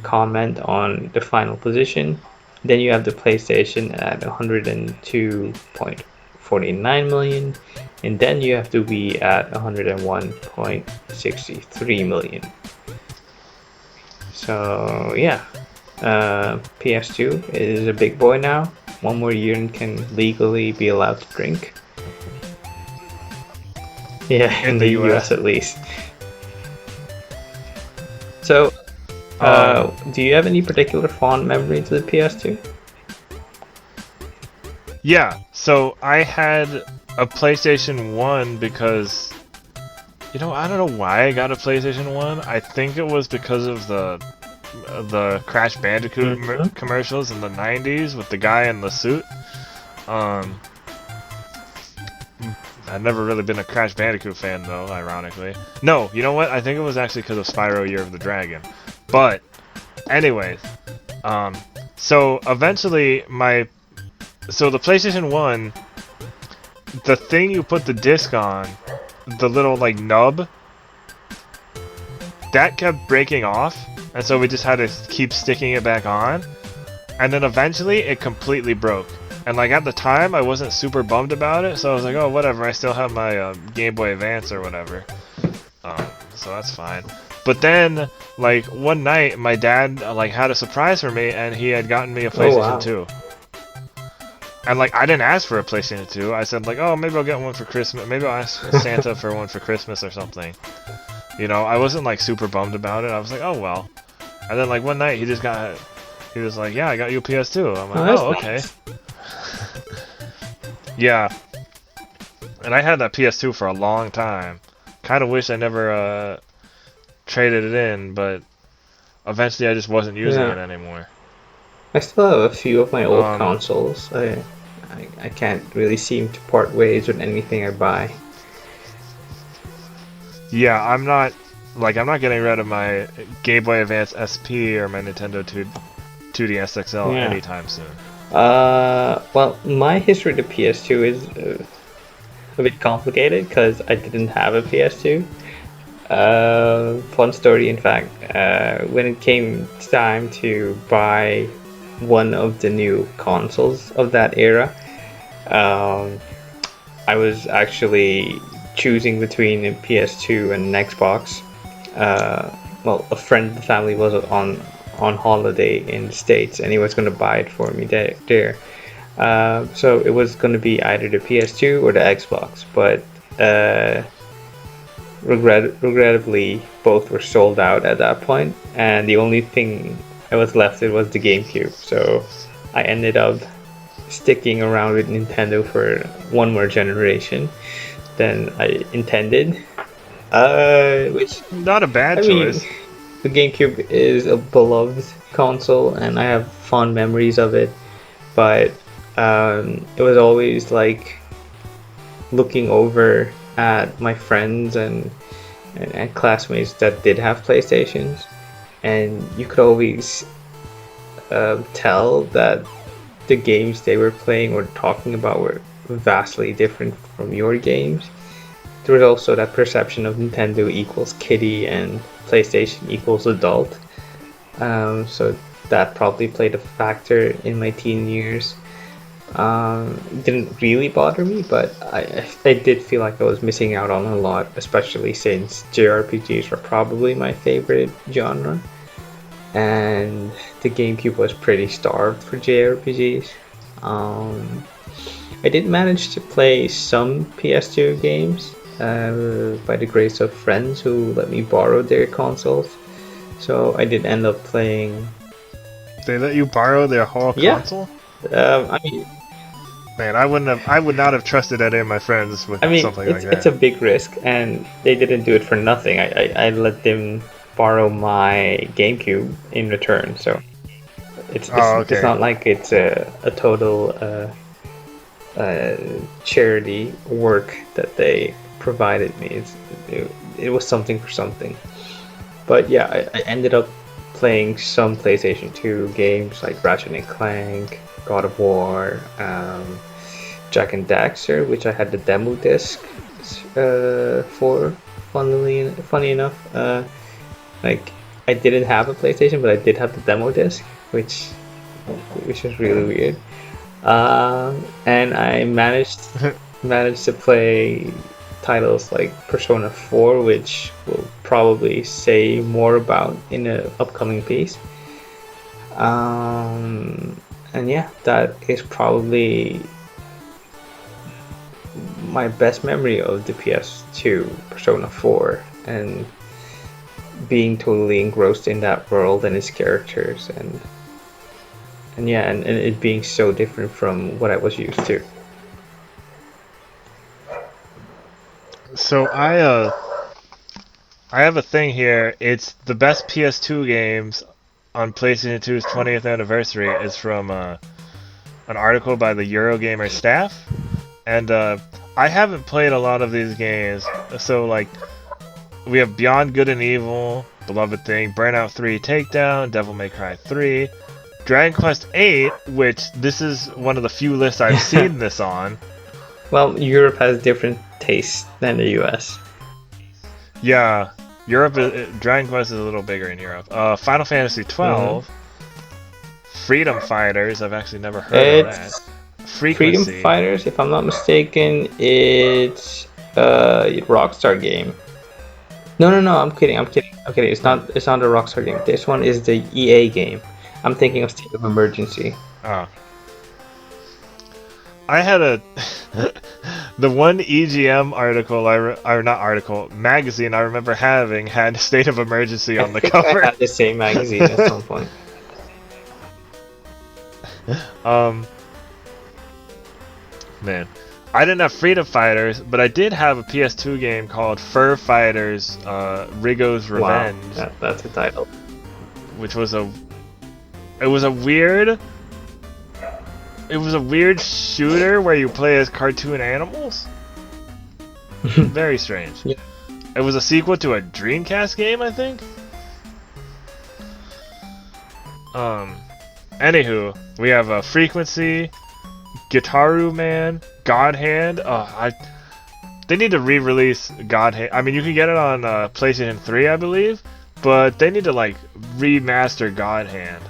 comment on the final position. Then you have the PlayStation at 102.49 million, and then you have the Wii at 101.63 million. So yeah, PS2 is a big boy now. One more year and can legally be allowed to drink. Yeah, in the US at least. So Do you have any particular fond memory to the PS2? Yeah, so I had a PlayStation 1 because, I don't know why I got a PlayStation 1. I think it was because of the Crash Bandicoot commercials in the 90s with the guy in the suit. I've never really been a Crash Bandicoot fan, though, ironically. No, you know what? I think it was actually because of Spyro Year of the Dragon. But, anyways, so eventually so the PlayStation 1, the thing you put the disc on, the little, like, nub, that kept breaking off, and so we just had to keep sticking it back on, and then eventually it completely broke. And, like, at the time, I wasn't super bummed about it, so I was like, oh, whatever, I still have my Game Boy Advance or whatever. So that's fine. But then, like, one night, my dad, like, had a surprise for me, and he had gotten me a PlayStation 2. And, like, I didn't ask for a PlayStation 2. I said, like, oh, maybe I'll get one for Christmas. Maybe I'll ask Santa for one for Christmas or something. I wasn't, like, super bummed about it. I was like, oh, well. And then, like, one night, he was like, yeah, I got you a PS2. I'm like, oh okay. Nice. Yeah. And I had that PS2 for a long time. Kind of wish I never traded it in, but eventually I just wasn't using it anymore. I still have a few of my old consoles. I can't really seem to part ways with anything I buy. Yeah, I'm not getting rid of my Game Boy Advance SP or my Nintendo 2DS XL anytime soon. Well, my history to PS2 is a bit complicated because I didn't have a PS2. Fun story, in fact. When it came time to buy one of the new consoles of that era, I was actually choosing between a PS2 and an Xbox. Well, a friend of the family was on holiday in the States, and he was going to buy it for me there. So it was going to be either the PS2 or the Xbox, but regrettably both were sold out at that point, and the only thing I was left with was the GameCube. So I ended up sticking around with Nintendo for one more generation than I intended. Which not a bad choice. The GameCube is a beloved console, and I have fond memories of it. But it was always like looking over at my friends and classmates that did have PlayStations, and you could always tell that the games they were playing or talking about were vastly different from your games. There was also that perception of Nintendo equals kiddie and PlayStation equals adult. So that probably played a factor in my teen years. It didn't really bother me, but I did feel like I was missing out on a lot, especially since JRPGs were probably my favorite genre. And the GameCube was pretty starved for JRPGs. I did manage to play some PS2 games by the grace of friends who let me borrow their consoles. So I did end up playing. They let you borrow their whole console? I mean, man, I would not have trusted any of my friends with something like that. It's a big risk, and they didn't do it for nothing. I let them borrow my GameCube in return, so it's not like it's a total charity work that they provided me. It was something for something. But yeah, I ended up playing some PlayStation 2 games like Ratchet and Clank, God of War, Jak and Daxter, which I had the demo disc for. Funny enough, like I didn't have a PlayStation, but I did have the demo disc, which is really weird. And I managed to play titles like Persona 4, which we'll probably say more about in an upcoming piece. And yeah, that is probably my best memory of the PS2, Persona 4. And being totally engrossed in that world and its characters, and yeah, and it being so different from what I was used to. So I have a thing here. It's the best PS2 games on PlayStation 2's 20th anniversary is from an article by the Eurogamer staff, and I haven't played a lot of these games. So like we have Beyond Good and Evil, Beloved Thing, Burnout 3 Takedown, Devil May Cry 3, Dragon Quest 8, which this is one of the few lists I've seen this on. Well, Europe has different tastes than the US. Yeah, Dragon Quest is a little bigger in Europe. Final Fantasy 12, Freedom Fighters. I've actually never heard of that. Frequency. Freedom Fighters, if I'm not mistaken, it's a Rockstar game. No, I'm kidding. It's not a Rockstar game. This one is the EA game. I'm thinking of State of Emergency. Oh. I had the one EGM article, or not article, magazine I remember having had State of Emergency on the cover. I had the same magazine at some point. Man, I didn't have Freedom Fighters, but I did have a PS2 game called Fur Fighters, Rigo's Revenge. Wow, that's a title. Which was a weird shooter where you play as cartoon animals. Very strange. Yeah. It was a sequel to a Dreamcast game, I think. Anywho, we have a Frequency, Gitaru Man, God Hand. They need to re-release God Hand. I mean, you can get it on PlayStation 3, I believe, but they need to like remaster God Hand.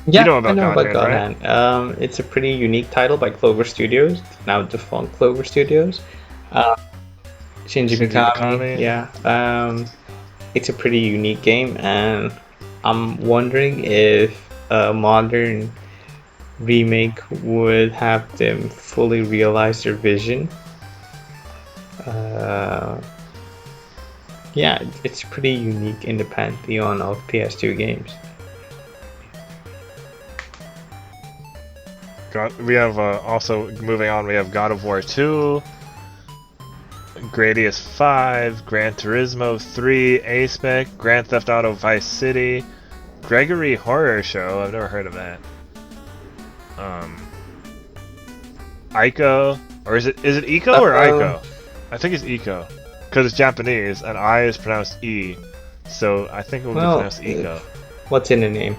Yeah, you know about I know God about God Hand, Hand. It's a pretty unique title by Clover Studios, now defunct Clover Studios. Shinji Mikami. Yeah. It's a pretty unique game, and I'm wondering if a modern remake would have them fully realize their vision. Yeah, it's pretty unique in the pantheon of PS2 games. We have also moving on. We have God of War 2, Gradius 5, Gran Turismo 3, A-Spec, Grand Theft Auto Vice City, Gregory Horror Show. I've never heard of that. Ico, or is it Ico or Ico? I think it's Ico, because it's Japanese and I is pronounced E, so I think it will be pronounced Ico. What's in the name?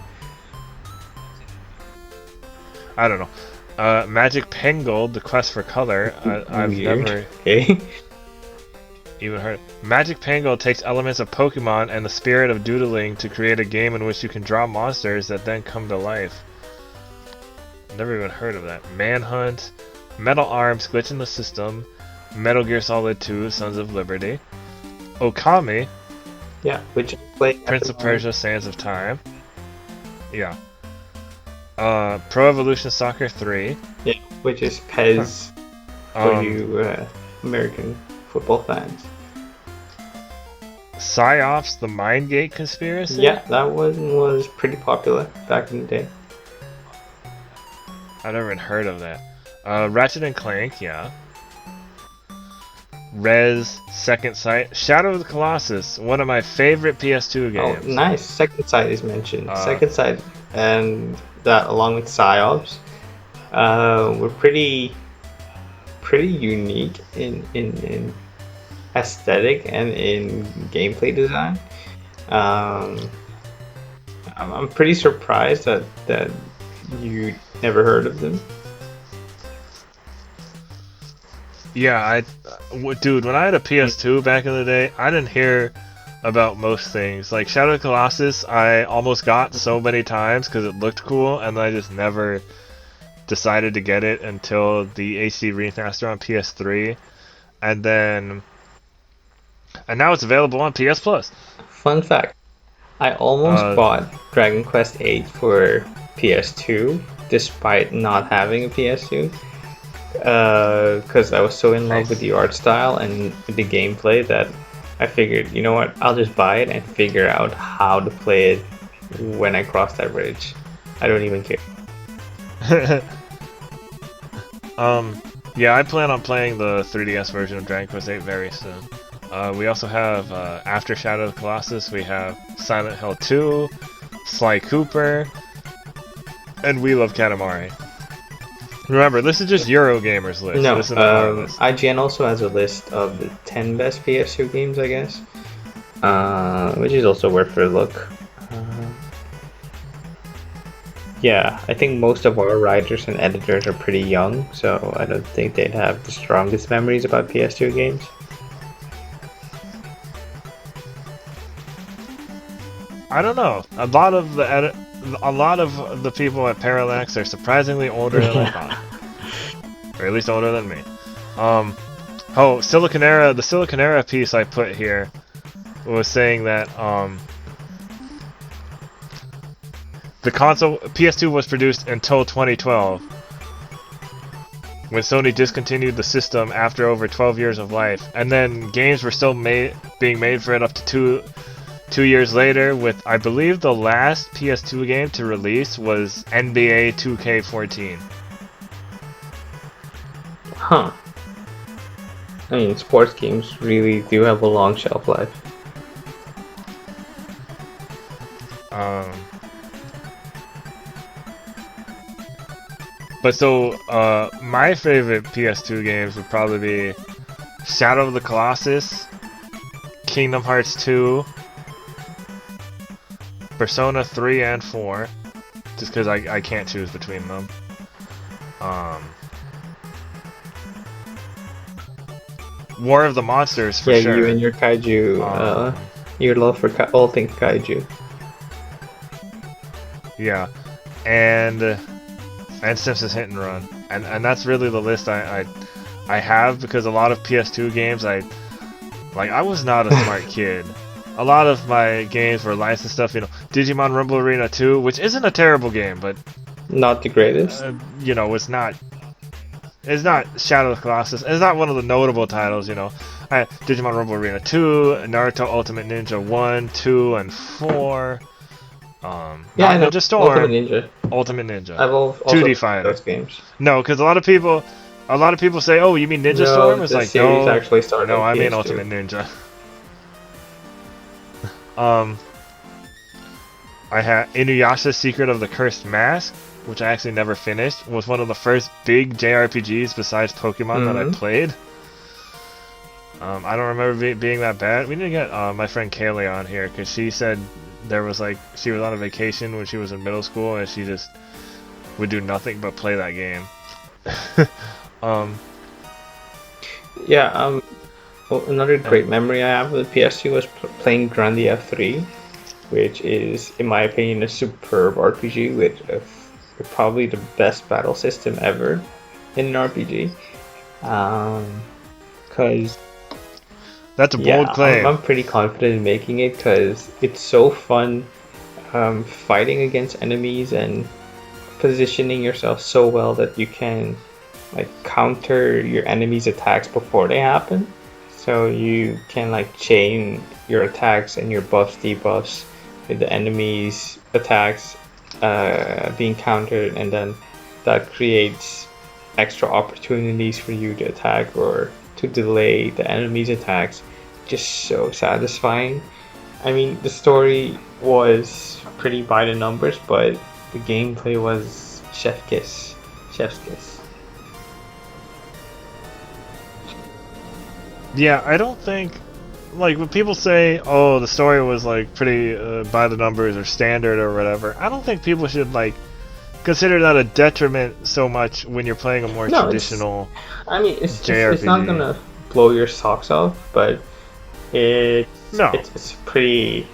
I don't know. Magic Pengold, The Quest for Color. I've never even heard. Magic Pengold takes elements of Pokemon and the spirit of doodling to create a game in which you can draw monsters that then come to life. Never even heard of that. Manhunt, Metal Arms, Glitch in the System, Metal Gear Solid 2, Sons of Liberty, Okami. Yeah, which played Prince of Persia, Sands of Time. Yeah. Pro Evolution Soccer 3. Yeah, which is PES for you American football fans. PsyOps, The Mindgate Conspiracy? Yeah, that one was pretty popular back in the day. I've never even heard of that. Ratchet and Clank, yeah. Rez, Second Sight, Shadow of the Colossus, one of my favorite PS2 games. Oh, nice. Second Sight is mentioned. Second Sight and that, along with PsyOps, were pretty unique in aesthetic and in gameplay design. I'm pretty surprised that you never heard of them. Yeah, dude, when I had a PS2 back in the day, I didn't hear about most things. Like Shadow of the Colossus, I almost got so many times because it looked cool, and I just never decided to get it until the HD remaster on PS3, and now it's available on PS Plus. Fun fact: I almost bought Dragon Quest VIII for PS2, despite not having a PS2. because I was so in love Nice. with the art style and the gameplay that I figured, you know what, I'll just buy it and figure out how to play it when I cross that bridge. I don't even care. Yeah, I plan on playing the 3DS version of Dragon Quest VIII very soon. We also have After Shadow of the Colossus. We have Silent Hill 2, Sly Cooper, and We Love Katamari. Remember, this is just Eurogamer's list. No, This is not our list. IGN also has a list of the 10 best PS2 games, I guess, which is also worth a look. Yeah, I think most of our writers and editors are pretty young, so I don't think they'd have the strongest memories about PS2 games. I don't know. A lot of the people at Parallax are surprisingly older than I thought, or at least older than me. Oh, Siliconera. The Siliconera piece I put here was saying that the console PS2 was produced until 2012, when Sony discontinued the system after over 12 years of life, and then games were still being made for it up to two years later. With, I believe, the last PS2 game to release was NBA 2K14. Huh. I mean, sports games really do have a long shelf life. But so, my favorite PS2 games would probably be Shadow of the Colossus, Kingdom Hearts 2, Persona 3 and 4, just because I can't choose between them. War of the Monsters, for sure. You and your kaiju, your love for all things kaiju. Yeah, and Simpsons Hit and Run, and that's really the list I have, because a lot of PS2 games I was not a smart kid. A lot of my games were licensed stuff, Digimon Rumble Arena 2, which isn't a terrible game, but not the greatest. It's not Shadow of the Colossus. It's not one of the notable titles, Digimon Rumble Arena 2, Naruto Ultimate Ninja 1, 2, and 4. Ninja Storm. Ultimate Ninja. I've also 2D fighter. Those games. No, because a lot of people say, "Oh, you mean Ninja Storm?" It's like, no, actually started no, I mean PS2. Ultimate Ninja. I had Inuyasha's Secret of the Cursed Mask, which I actually never finished. Was one of the first big JRPGs besides Pokemon that I played. I don't remember being that bad. We need to get my friend Kaylee on here, because she said she was on a vacation when she was in middle school, and she just would do nothing but play that game. Well, another great memory I have with the PS2 was playing Grandia 3, which is, in my opinion, a superb RPG with probably the best battle system ever in an RPG. Because that's a bold claim. I'm pretty confident in making it, because it's so fun fighting against enemies and positioning yourself so well that you can counter your enemies' attacks before they happen. So you can chain your attacks and your buffs, debuffs with the enemies' attacks being countered, and then that creates extra opportunities for you to attack or to delay the enemy's attacks. Just so satisfying. I mean, the story was pretty by the numbers, but the gameplay was chef's kiss. Yeah, I don't think, when people say, oh, the story was pretty by the numbers or standard or whatever, I don't think people should consider that a detriment so much when you're playing a more traditional JRPG. It's not gonna blow your socks off, but it's pretty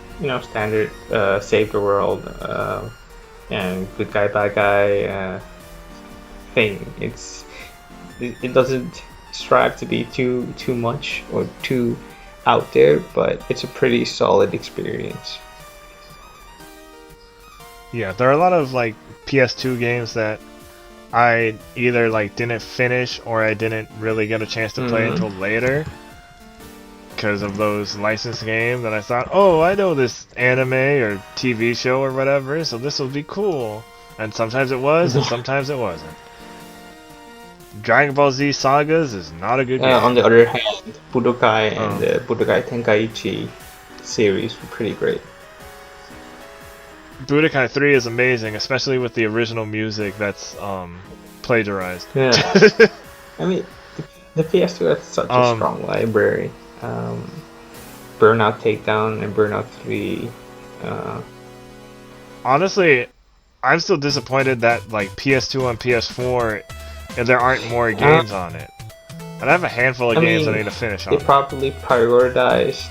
standard save the world and good guy bad guy thing. It doesn't strive to be too much or too out there, but it's a pretty solid experience. Yeah, there are a lot of PS2 games that I either like didn't finish or I didn't really get a chance to play until later because of those licensed games. And I thought, oh, I know this anime or TV show or whatever, so this will be cool. And sometimes it was, and sometimes it wasn't. Dragon Ball Z Sagas is not a good game. On the other hand, Budokai and the Budokai Tenkaichi series were pretty great. Budokai 3 is amazing, especially with the original music that's plagiarized. Yeah. I mean, the PS2 has such a strong library. Burnout Takedown and Burnout 3. Honestly, I'm still disappointed that like PS2 and PS4, and there aren't more games on it. And I have a handful of games I need to finish on. They probably prioritized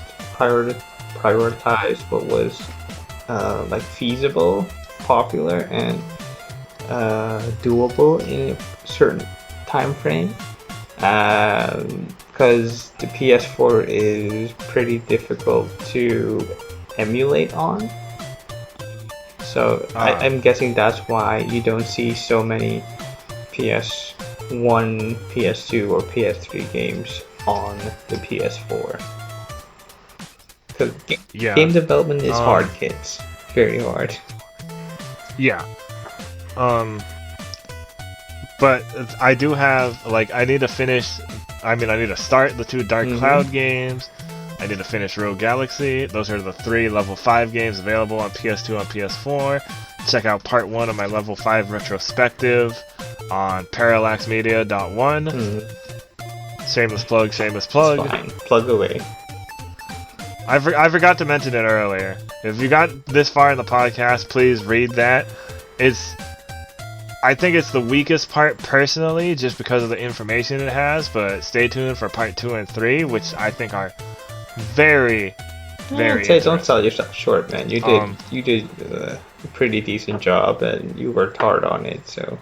what was like feasible, popular, and doable in a certain time frame. Because the PS4 is pretty difficult to emulate on. So I'm guessing that's why you don't see so many PS1, PS2, or PS3 games on the PS4. Because game development is hard, kids. Very hard. Yeah. But I do have, like, I need to start the 2 Dark Cloud games. I need to finish Rogue Galaxy. Those are the 3 level 5 games available on PS2 and PS4. Check out part 1 of my level 5 retrospective on parallaxmedia.one. Shameless plug, shameless plug. It's fine. Plug away. I forgot to mention it earlier. If you got this far in the podcast, please read that. I think it's the weakest part personally, just because of the information it has, but stay tuned for part 2 and 3, which I think are very, very interesting. Don't sell yourself short, man. You did a pretty decent job, and you worked hard on it, so...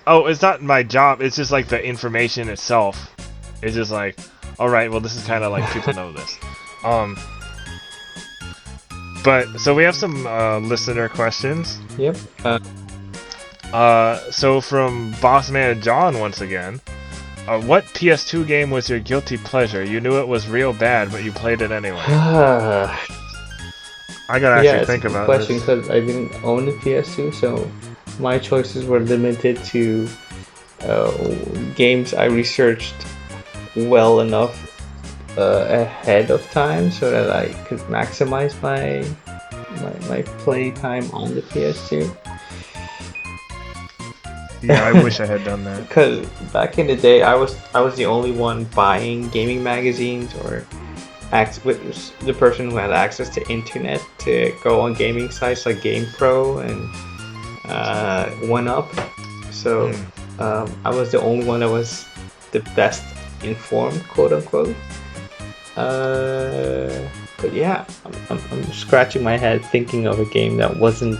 Oh, it's not my job, it's just like the information itself. It's just like, alright, well this is kind of like people know this. But, so we have some listener questions. Yep. So from Bossman John once again, what PS2 game was your guilty pleasure? You knew it was real bad, but you played it anyway. I gotta actually think about this. Question, because I didn't own a PS2, so my choices were limited to games I researched well enough ahead of time so that I could maximize my play time on the PS2. Yeah, I wish I had done that. Because back in the day, I was the only one buying gaming magazines or with the person who had access to internet to go on gaming sites like GamePro and 1UP. So I was the only one that was the best informed, quote unquote. But yeah, I'm scratching my head thinking of a game that wasn't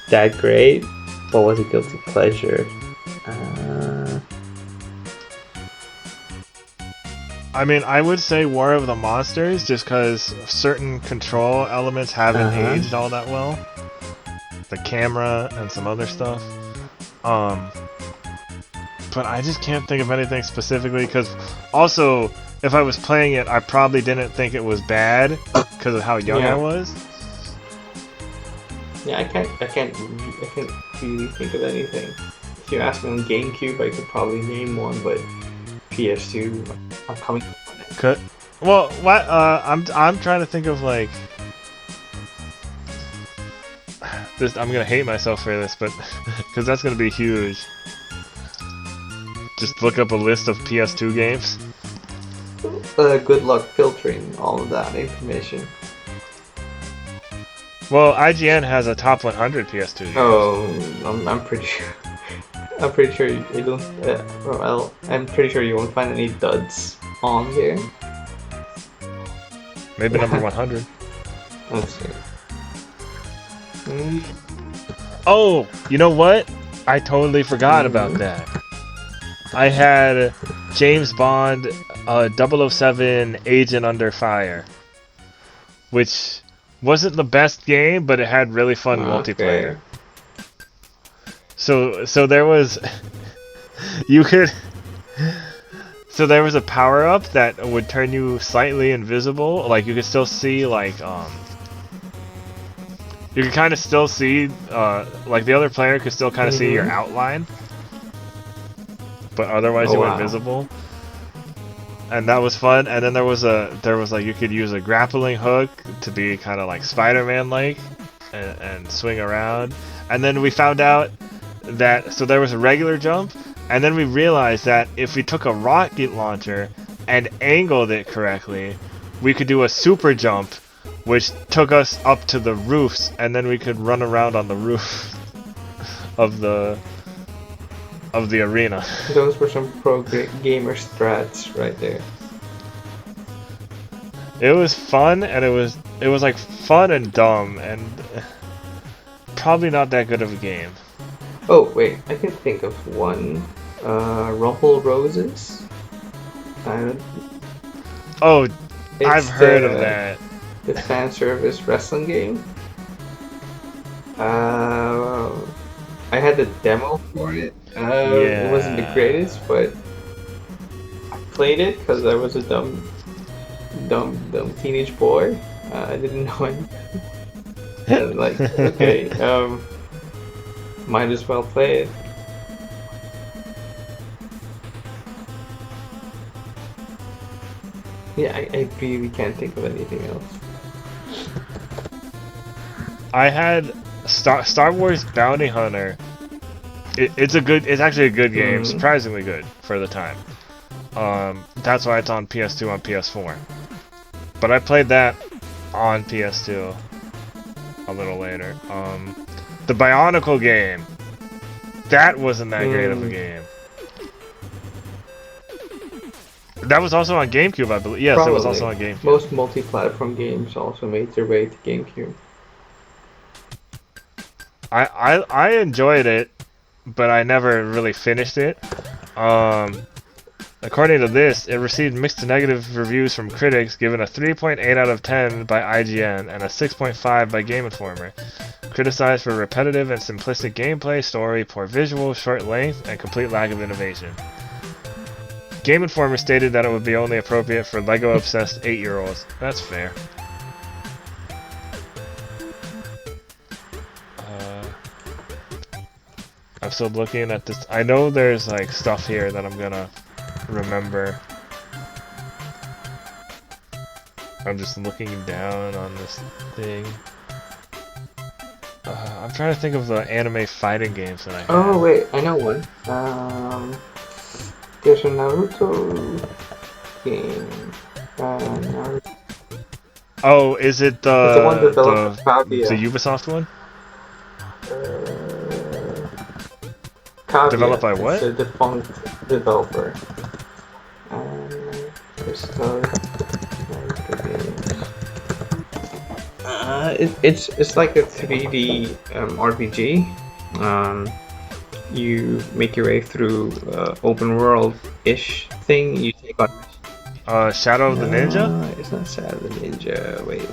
that great. What was a guilty pleasure? I mean, I would say War of the Monsters, just because certain control elements haven't aged all that well. The camera and some other stuff. But I just can't think of anything specifically, because also, if I was playing it, I probably didn't think it was bad, because of how young I was. Yeah, I can't really think of anything. If you ask me on GameCube, I could probably name one, but PS2, I'm coming up on it. Well, what? I'm trying to think of like this. I'm gonna hate myself for this, but because that's gonna be huge. Just look up a list of PS2 games. Good luck filtering all of that information. Well, IGN has a top 100 PS2 games. Oh, I'm pretty sure. I'm pretty sure you don't. Well, I'm pretty sure you won't find any duds on here. Maybe number 100. Let's see. Oh, you know what? I totally forgot about that. I had James Bond 007 Agent Under Fire, which wasn't the best game, but it had really fun multiplayer. So there was you could so there was a power up that would turn you slightly invisible. Like you could still see like you could kind of still see like the other player could still kind of see your outline, but otherwise Oh, you were wow. invisible. And that was fun. And then there was like you could use a grappling hook to be kind of like Spider-Man like and swing around. And then we found out that so there was a regular jump, and then we realized that if we took a rocket launcher and angled it correctly, we could do a super jump, which took us up to the roofs, and then we could run around on the roof of the arena. Those were some gamer strats right there. It was fun, and it was like fun and dumb, and probably not that good of a game. Oh wait, I can think of one. Rumble Roses. Oh, It's I've heard of that. The fan service wrestling game. I had the demo for it. It wasn't the greatest, but I played it because I was a dumb teenage boy. I didn't know anything. And like, okay, might as well play it. Yeah, I really can't think of anything else. I had Star Wars Bounty Hunter. It's actually a good game, surprisingly good for the time. That's why it's on PS2 on PS4. But I played that on PS2 a little later. The Bionicle game. That wasn't that great of a game. That was also on GameCube, I believe. Yes, Probably. it was also on GameCube. Most multi-platform games also made their way to GameCube. I enjoyed it, but I never really finished it. According to this, it received mixed to negative reviews from critics, given a 3.8 out of 10 by IGN and a 6.5 by Game Informer. Criticized for repetitive and simplistic gameplay, story, poor visuals, short length, and complete lack of innovation. Game Informer stated that it would be only appropriate for Lego-obsessed 8-year-olds. That's fair. I'm still looking at this. I know there's like stuff here that I'm gonna remember. I'm just looking down on this thing. I'm trying to think of the anime fighting games that I have. Oh wait, I know one. There's a Naruto game. Naruto. Oh, is it It's the one developed by the Ubisoft one? Kavia. Developed by what? It's a defunct developer. There's the it's like a 3D RPG. You make your way through open world-ish thing. You take on Shadow of the Ninja? It's not Shadow of the Ninja. Wait.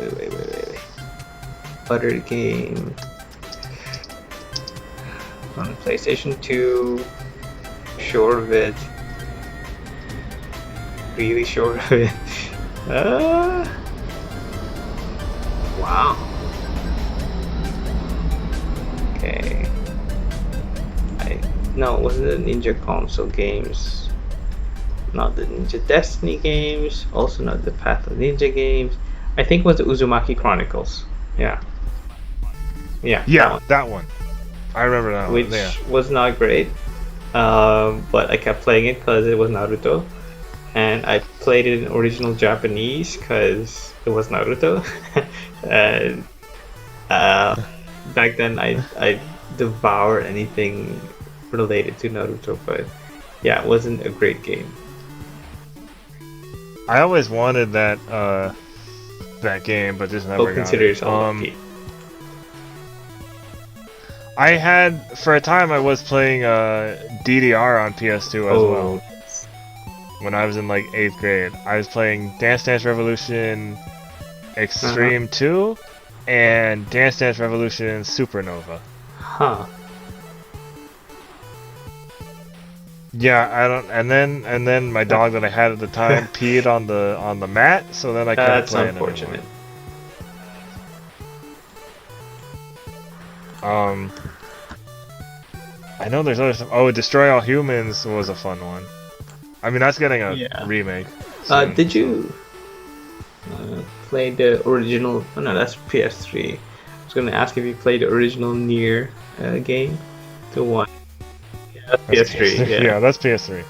Other game. On PlayStation 2. Sure of it. Really sure of it. Wow. Okay. No, it wasn't the Ninja console games. Not the Ninja Destiny games. Also not the Path of Ninja games. I think it was the Uzumaki Chronicles. Yeah. Yeah, that one. I remember that Which was not great. But I kept playing it because it was Naruto. And I played it in original Japanese because it was Naruto. And back then I devoured anything related to Naruto, but yeah, it wasn't a great game. I always wanted that game, but just never got consider it. yourself lucky. I had, for a time, I was playing DDR on PS2 as well. When I was in like 8th grade, I was playing Dance Dance Revolution Extreme 2 and Dance Dance Revolution Supernova. Huh. Yeah, I don't. And then my dog that I had at the time peed on the mat, so then I couldn't That's play it anymore. unfortunate. Um, I know there's other stuff. Oh, Destroy All Humans was a fun one. I mean, that's getting a Yeah. remake soon. Did So. you play the original? Oh no, that's PS3. I was gonna ask if you played the original Nier game, the one. Yeah, that's That's PS3. PS3. Yeah. Yeah, that's PS3.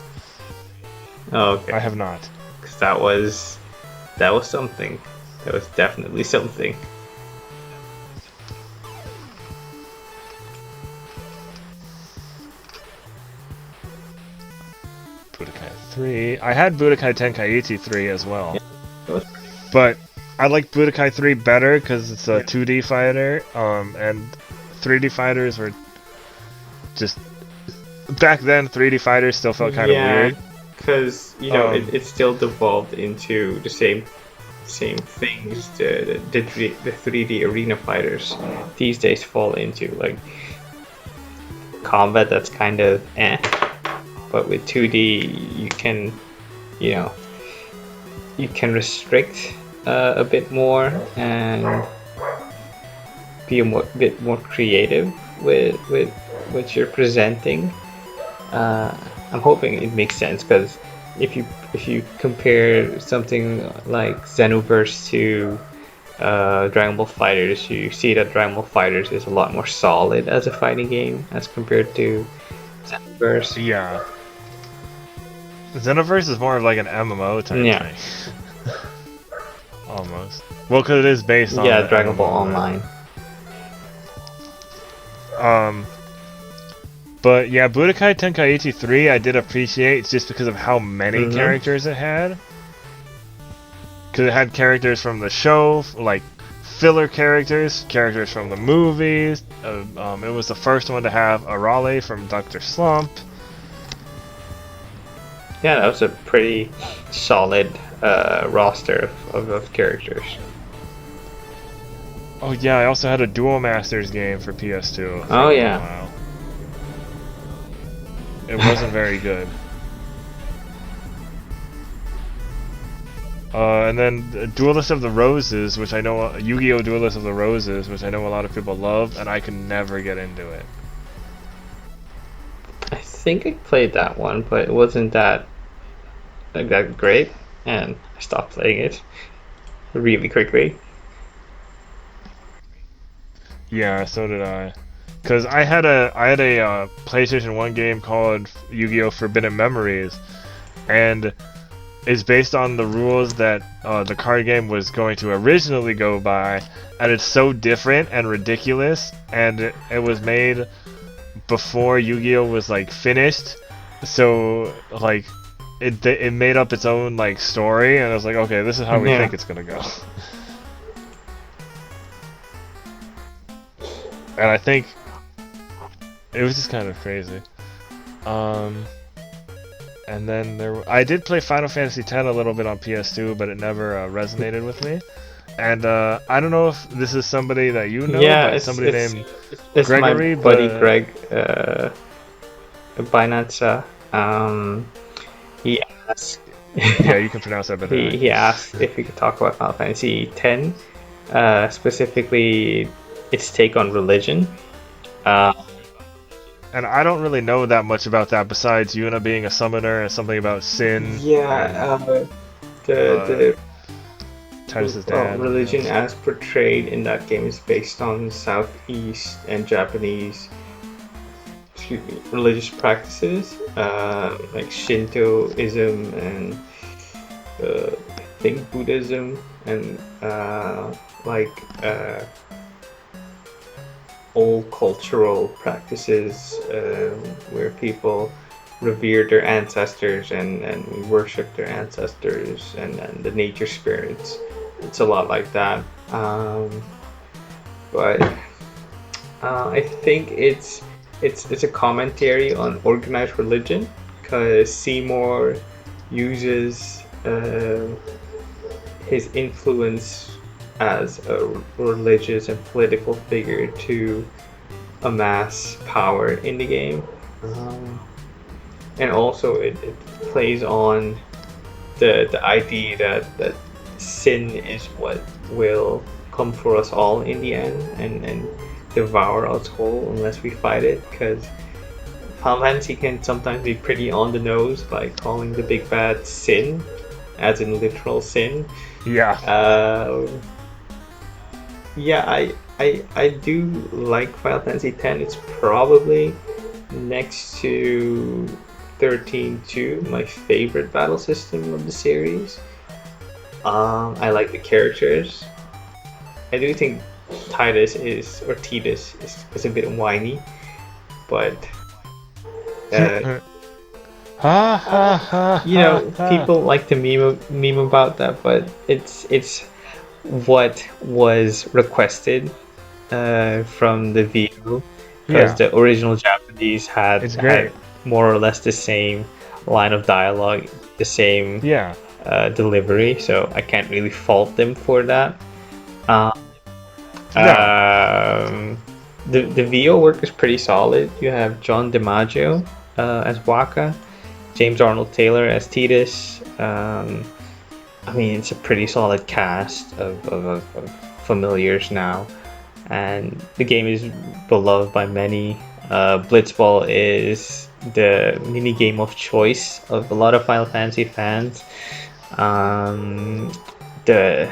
Oh, I okay. have not. Because that was something. That was definitely something. Budokai 3. I had Budokai Tenkaichi 3 as well. Yeah, that was But I like Budokai 3 better because it's a yeah. 2D fighter, and 3D fighters were just back then. 3D fighters still felt kind of weird. Because you know Um, it still devolved into the same things the 3D arena fighters these days fall into, like combat that's kind of eh, but with 2D you can, you know, you can restrict a bit more and be bit more creative with what you're presenting. I'm hoping it makes sense, because if you compare something like Xenoverse to Dragon Ball Fighters, you see that Dragon Ball Fighters is a lot more solid as a fighting game as compared to Xenoverse. yeah, Xenoverse is more of like an MMO type Yeah, thing, almost. Well, because it is based on yeah, the Dragon Ball MMO, Online. But yeah, Budokai Tenkaichi 3 I did appreciate just because of how many Mhm. characters it had. Because it had characters from the show, like filler characters, characters from the movies. It was the first one to have Erroll from Dr. Slump. Yeah, that was a pretty solid roster of characters. Oh yeah, I also had a Duel Masters game for PS2 for Oh a yeah. while. It wasn't very good. And then Duelist of the Roses, which I know, Yu-Gi-Oh! Duelist of the Roses, which I know a lot of people love, and I could never get into it. I think I played that one, but it wasn't that great, and I stopped playing it really quickly. Yeah, so did I. Cause I had a PlayStation 1 game called Yu-Gi-Oh! Forbidden Memories, and it's based on the rules that the card game was going to originally go by, and it's so different and ridiculous, and it was made before Yu-Gi-Oh! Was like finished, so like it made up its own like story, and I was like, okay, this is how we Yeah. think it's gonna go. And I think it was just kind of crazy. Um, and then I did play Final Fantasy X a little bit on PS2, but it never resonated with me. And I don't know if this is somebody that you know, Yeah, but somebody named it's Gregory, my buddy but Greg Binance. He asked. yeah, you can pronounce that better than I He can. asked if we could talk about Final Fantasy X, specifically its take on religion. And I don't really know that much about that besides Yuna being a summoner and something about sin. Yeah, And, the Titus's dad. religion as portrayed in that game is based on Southeast and Japanese, excuse me, religious practices, like Shintoism and I think Buddhism, and like old cultural practices where people revere their ancestors and worship their ancestors and the nature spirits. It's a lot like that. But I think it's a commentary on organized religion, because Seymour uses his influence as a religious and political figure to amass power in the game. and also it plays on the idea that sin is what will come for us all in the end and devour us whole unless we fight it, because Final Fantasy can sometimes be pretty on the nose by calling the big bad sin, as in literal sin. Yeah. Yeah, I do like Final Fantasy X. It's probably next to 13-2 my favorite battle system of the series. I like the characters. I do think Tidus is a bit whiny, but people like to meme about that, but it's what was requested from the VO, because the original Japanese had more or less the same line of dialogue, the same delivery, so I can't really fault them for that. The VO work is pretty solid. You have John DiMaggio as Waka, James Arnold Taylor as Tidus. I mean, it's a pretty solid cast of familiars now, and the game is beloved by many. Blitzball is the mini game of choice of a lot of Final Fantasy fans. The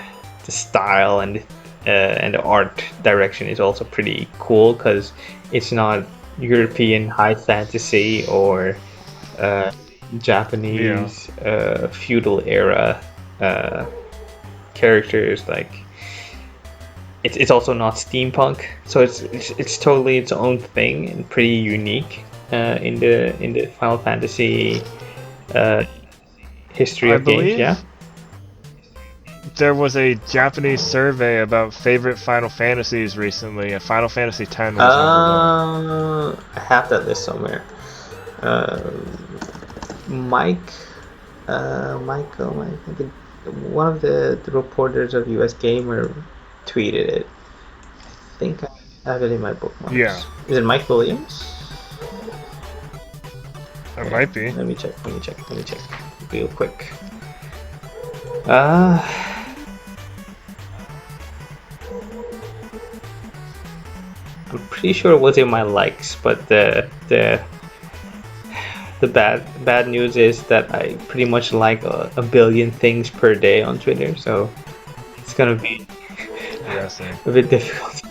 style and the art direction is also pretty cool, because it's not European high fantasy or Japanese feudal era characters. Like it's also not steampunk, so it's totally its own thing and pretty unique in the Final Fantasy history of games. Yeah. There was a Japanese survey about favorite Final Fantasies recently, and Final Fantasy X was number one. I have that list somewhere. Michael, I think one of the reporters of US Gamer tweeted it. I think I have it in my bookmarks. Yeah. Is it Mike Williams? It might be. Let me check real quick. I'm pretty sure it was in my likes, but the bad news is that I pretty much like a billion things per day on Twitter, so it's gonna be a bit difficult.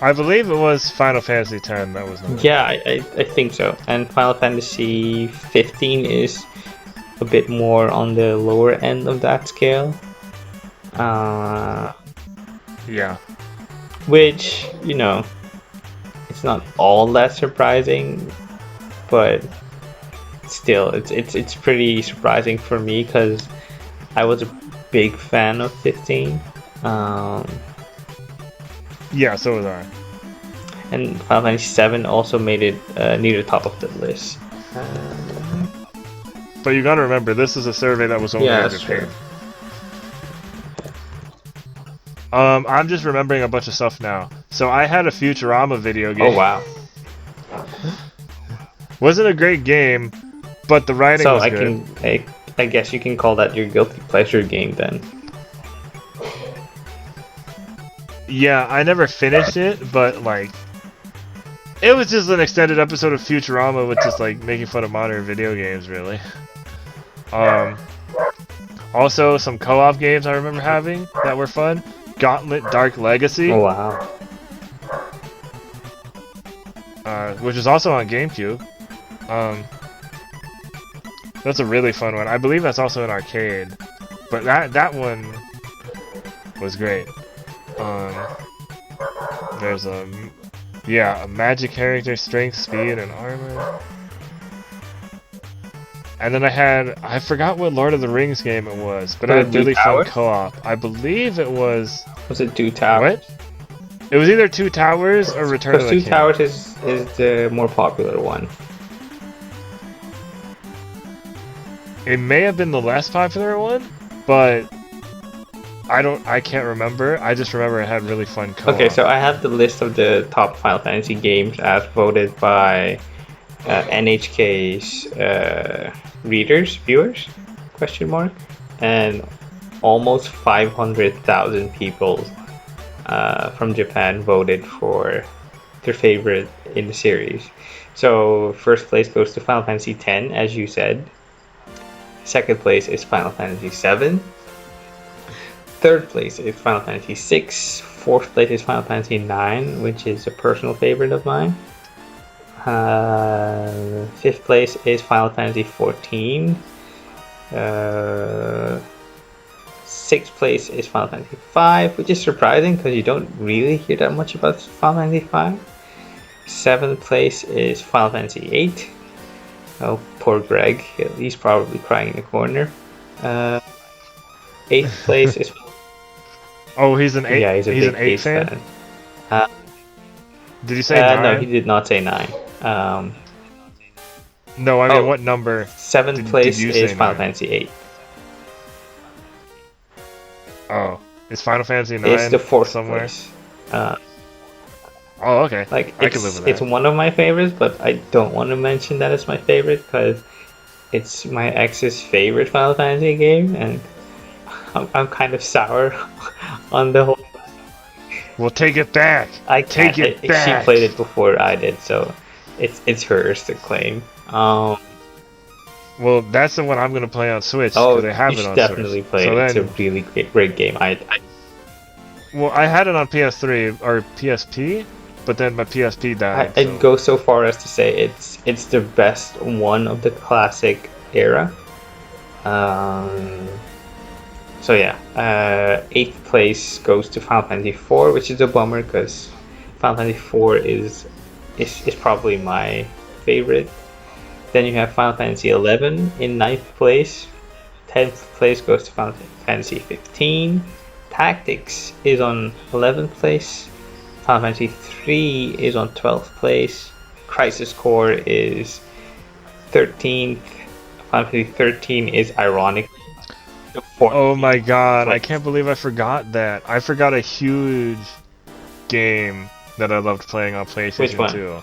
I believe it was Final Fantasy X that was number one. I think so. And Final Fantasy 15 is a bit more on the lower end of that scale. Which, it's not all that surprising, but still, it's pretty surprising for me, because I was a big fan of 15. Yeah, so was I. And Final Fantasy 7 also made it near the top of the list. But you gotta remember, this is a survey that was only underpaid. I'm just remembering a bunch of stuff now. So I had a Futurama video game. Oh wow. Wasn't a great game, but the writing was good. I guess you can call that your guilty pleasure game then. Yeah, I never finished it, but it was just an extended episode of Futurama with just making fun of modern video games, really. Also some co-op games I remember having that were fun. Gauntlet Dark Legacy. Oh wow. Which is also on GameCube. That's a really fun one. I believe that's also an arcade. But that one was great. There's a magic character, strength, speed, and armor. And then I forgot what Lord of the Rings game it was, but I had really fun co-op. I believe it was... Was it Two Towers? What? It was either Two Towers or Return of the King. Two Towers is the more popular one. It may have been the less popular one, but I can't remember. I just remember it had really fun co-op. Okay, so I have the list of the top Final Fantasy games as voted by NHK's viewers, question mark, and almost 500,000 people from Japan voted for their favorite in the series. So first place goes to Final Fantasy X, as you said. Second place is Final Fantasy VII. Third place is Final Fantasy VI. Fourth place is Final Fantasy IX, which is a personal favorite of mine. Fifth place is Final Fantasy XIV. Sixth place is Final Fantasy V, which is surprising because you don't really hear that much about Final Fantasy V. Seventh place is Final Fantasy VIII. Oh, poor Greg. He's probably crying in the corner. Eighth place is... Oh, he's an 8? Yeah, he's an 8 fan? Did you say 9? No, he did not say 9. No, I mean, what number? Seventh place is Final Fantasy VIII. Oh, is Final Fantasy 9 It's the fourth somewhere? place. Oh, okay. Like, I can live with that. It's one of my favorites, but I don't want to mention that it's my favorite because it's my ex's favorite Final Fantasy game, and I'm kind of sour on the whole. We'll take it back. Take it back. She played it before I did, so it's hers to claim. Well, that's the one I'm gonna play on Switch because they have you it should on definitely Switch. play So it. then, It's a really great game. well, I had it on PS3 or PSP, but then my PSP died. I'd go so far as to say it's the best one of the classic era. So yeah, 8th place goes to Final Fantasy IV, which is a bummer because Final Fantasy IV is probably my favorite. Then you have Final Fantasy XI in 9th place. 10th place goes to Final Fantasy 15. Tactics is on 11th place. Final Fantasy 3 is on 12th place. Crisis Core is 13th. Final Fantasy 13 is ironically the 4th. Oh my god, I can't believe I forgot that. I forgot a huge game that I loved playing on PlayStation Which one? 2.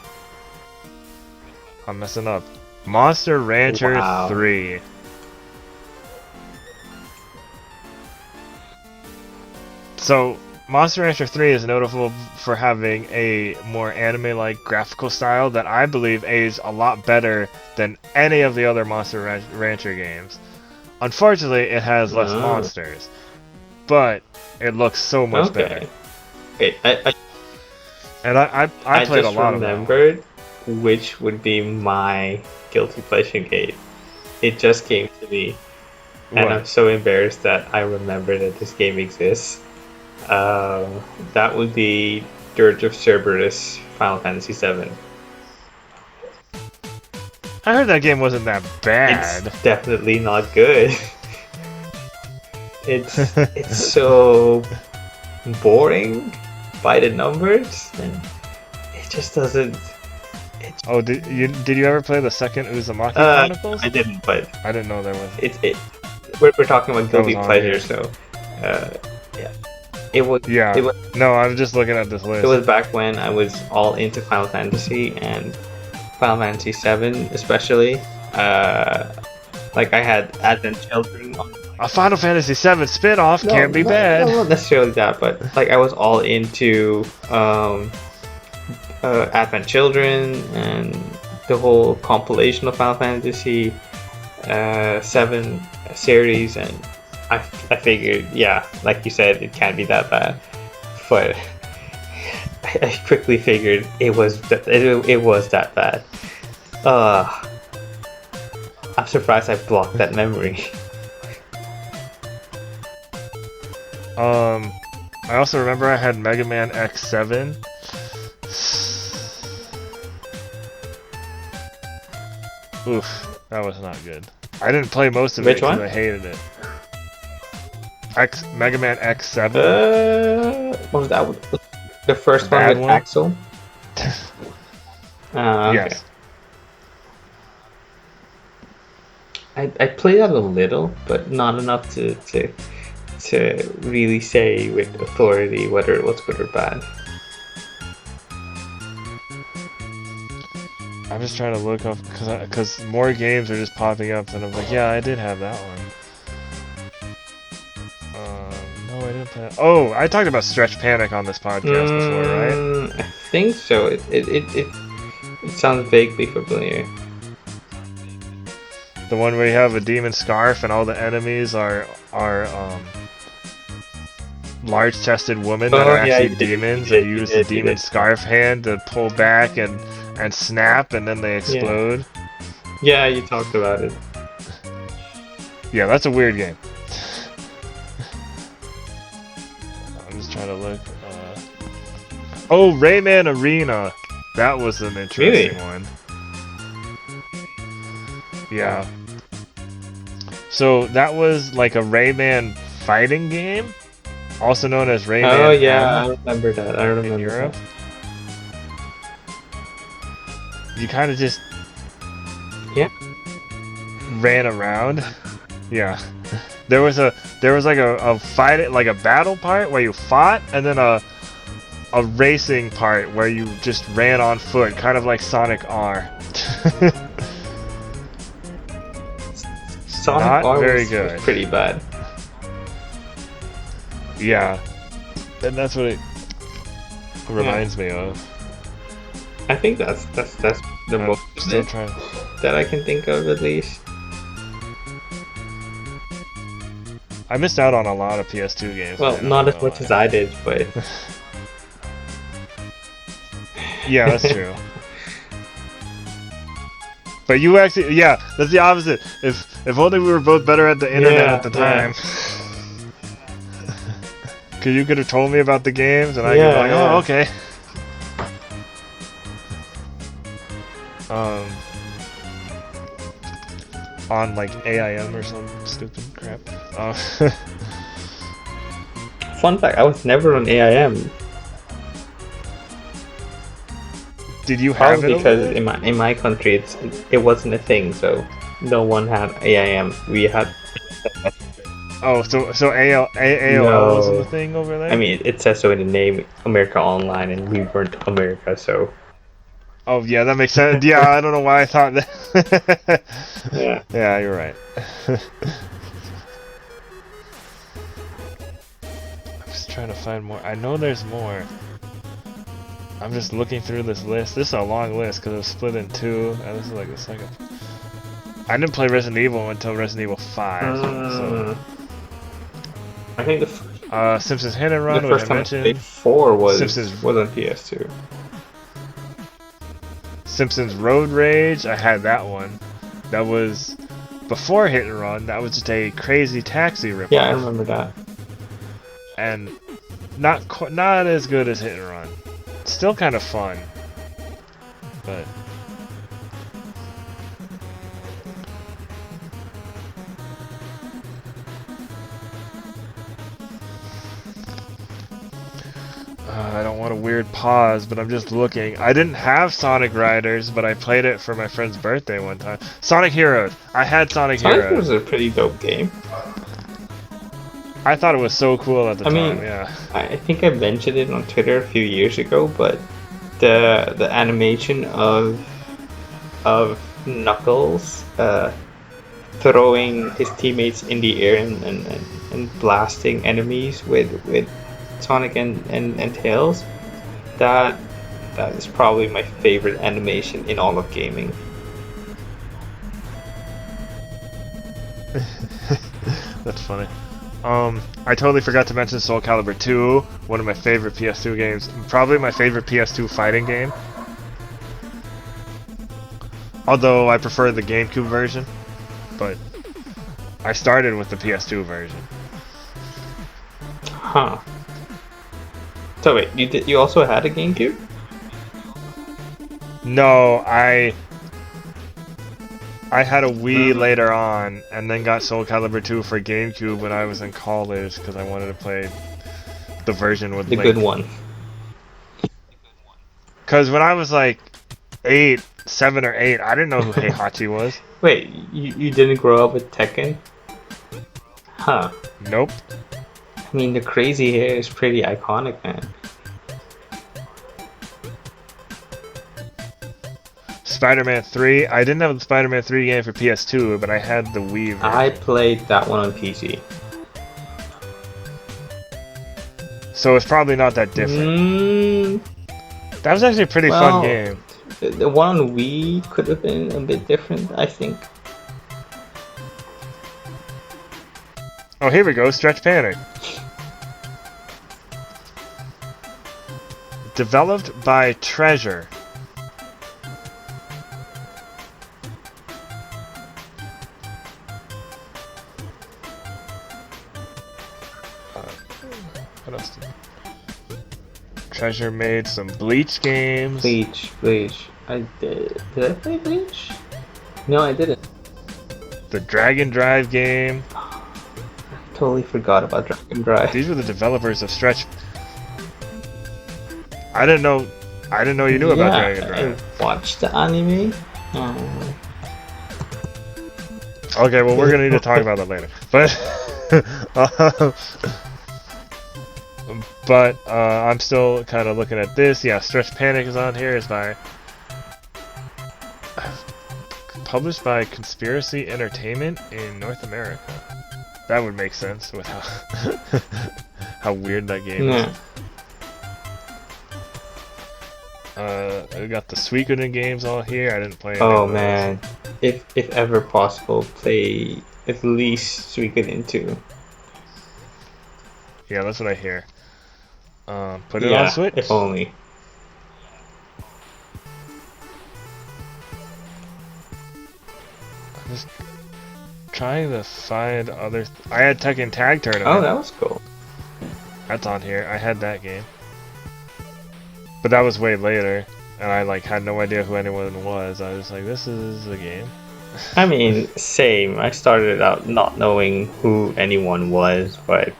I'm messing up. Monster Rancher 3. So, Monster Rancher 3 is notable for having a more anime-like graphical style that I believe aged a lot better than any of the other Monster Rancher games. Unfortunately, it has less monsters, but it looks so much better. Okay, I played a lot of them. I just remembered which would be my guilty pleasure game. It just came to me, and I'm so embarrassed that I remember that this game exists. That would be Dirge of Cerberus Final Fantasy VII. I heard that game wasn't that bad. It's definitely not good. It's so boring by the numbers, and it just doesn't. Oh, did you ever play the second Uzumaki Chronicles? I didn't, but I didn't know there was. We're talking about guilty pleasure, so yeah. It was. Yeah. No, I'm just looking at this list. It was back when I was all into Final Fantasy and Final Fantasy VII, especially. Like I had Advent Children on. A Final Fantasy VII spin-off can't be bad. Not necessarily that, but like I was all into Advent Children and the whole compilation of Final Fantasy 7 series, and I figured, yeah, like you said, it can't be that bad. But I quickly figured it was that bad. I'm surprised I blocked that memory. I also remember I had Mega Man X7. Oof, that was not good. I didn't play most of it because I hated it. Mega Man X7. What was that? The first one with Axel? Okay. Yes. I played that a little, but not enough to really say with authority whether it was good or bad. I'm just trying to look up because more games are just popping up, and I'm like, yeah, I did have that one. No, I didn't play. Oh, I talked about Stretch Panic on this podcast before, right? I think so. It sounds vaguely familiar. The one where you have a demon scarf and all the enemies are large-chested women that are actually demons, and you use the demon scarf hand to pull back and snap, and then they explode. Yeah, you talked about it. Yeah, that's a weird game. I'm just trying to look. Oh, Rayman Arena. That was an interesting one. Yeah. So that was like a Rayman fighting game, also known as Rayman. Oh yeah, I remember that. I remember in Europe. that. You kind of just ran around. Yeah. There was like a fight, like a battle part where you fought, and then a racing part where you just ran on foot, kind of like Sonic R. Sonic Not R very was good. Pretty bad. Yeah. And that's what it reminds me of. I think that's the most still trying that I can think of, at least. I missed out on a lot of PS2 games. Well, not as much as I did, but yeah, that's true. But you actually, yeah, that's the opposite. If only we were both better at the internet at the time. Cause you could have told me about the games, and I could be like, oh, okay. On like AIM or some stupid crap. Fun fact: I was never on AIM. Did you have Probably it? Because in my country it wasn't a thing, so no one had AIM. We had. Oh, so AOL wasn't the thing over there? I mean, it says so in the name, America Online, and we weren't America, so. Oh yeah, that makes sense. Yeah, I don't know why I thought that. Yeah. Yeah, you're right. I'm just trying to find more. I know there's more. I'm just looking through this list. This is a long list because it was split in two. And this is like the second. I didn't play Resident Evil until Resident Evil 5. So. I think the Simpsons Hit and Run, the which first I time mentioned. I played 4 was Simpsons on PS2. Simpsons Road Rage, I had that one. That was before Hit and Run. That was just a crazy taxi ripoff. Yeah, I remember that. And not as good as Hit and Run. Still kind of fun, but I don't want a weird pause, but I'm just looking. I didn't have Sonic Riders, but I played it for my friend's birthday one time. Sonic Heroes. I had Sonic Heroes. Sonic was a pretty dope game. I thought it was so cool at the time. mean, yeah. I think I mentioned it on Twitter a few years ago, but the animation of Knuckles throwing his teammates in the air and blasting enemies with Sonic and Tails, that is probably my favorite animation in all of gaming. That's funny. I totally forgot to mention Soul Calibur 2, one of my favorite PS2 games. Probably my favorite PS2 fighting game. Although I prefer the GameCube version, but I started with the PS2 version. Huh. So wait, you also had a GameCube? No, I had a Wii later on, and then got Soul Calibur 2 for GameCube when I was in college because I wanted to play the version with the Link. good one. Because when I was like 7 or 8, I didn't know who Heihachi was. Wait, you didn't grow up with Tekken? Huh. Nope. I mean, the crazy hair is pretty iconic, man. Spider-Man 3. I didn't have the Spider-Man 3 game for PS2, but I had the Wii version. I played that one on PC. So it's probably not that different. That was actually a pretty fun game. The one on Wii could have been a bit different, I think. Oh, here we go. Stretch Panic. Developed by Treasure. What else Treasure made some Bleach games. Bleach. I did. Did I play Bleach? No, I didn't. The Dragon Drive game. Totally forgot about Dragon Drive. These were the developers of Stretch. I didn't know you knew about Dragon Drive. I watched the anime. Okay, well we're gonna need to talk about that later. But I'm still kind of looking at this. Yeah, Stretch Panic is on here. It's by published by Conspiracy Entertainment in North America. That would make sense with how how weird that game is. I got the Suikoden games all here. I didn't play any of those. Man, if ever possible, play at least Suikoden 2. Yeah, that's what I hear. Put it on Switch. If only. I'm just trying to find other. I had Tekken Tag Tournament. Oh, that was cool. That's on here. I had that game, but that was way later, and I had no idea who anyone was. I was like, "This is a game." I mean, same. I started out not knowing who anyone was, but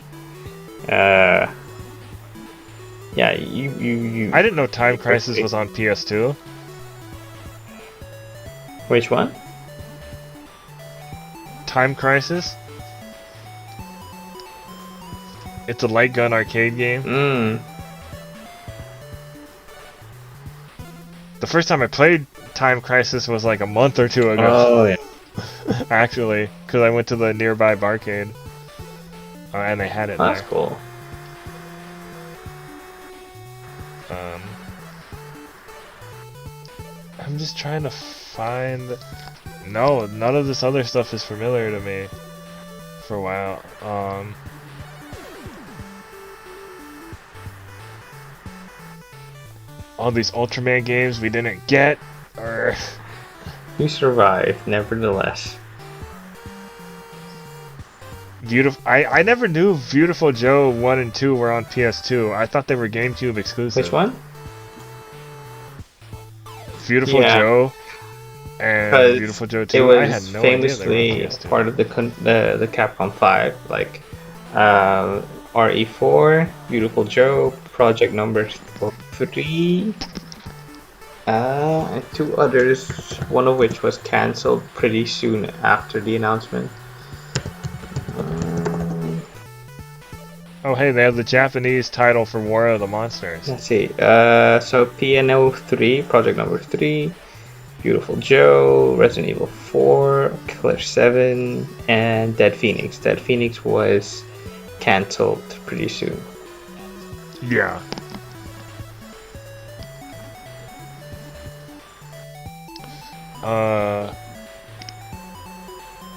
yeah, you. I didn't know Time Crisis was on PS2. Which one? Time Crisis. It's a light gun arcade game. The first time I played Time Crisis was like a month or two ago. Oh yeah. Actually, because I went to the nearby barcade, and they had it there. That's cool. I'm just trying to find. No, none of this other stuff is familiar to me. For a while. All these Ultraman games we didn't get, or You survived, nevertheless. Beautiful. I never knew Beautiful Joe 1 and 2 were on PS2. I thought they were GameCube exclusive. Which one? Beautiful Joe and Beautiful Joe 2. It was I had no famously idea they were on PS2. part of the Capcom 5, like RE4, Beautiful Joe, Project Number 3, and 2 others, one of which was cancelled pretty soon after the announcement. Oh hey, they have the Japanese title for War of the Monsters. Let's see. So PNO 3, Project Number 3, Beautiful Joe, Resident Evil 4, Killer 7, and Dead Phoenix. Dead Phoenix was cancelled pretty soon. Yeah.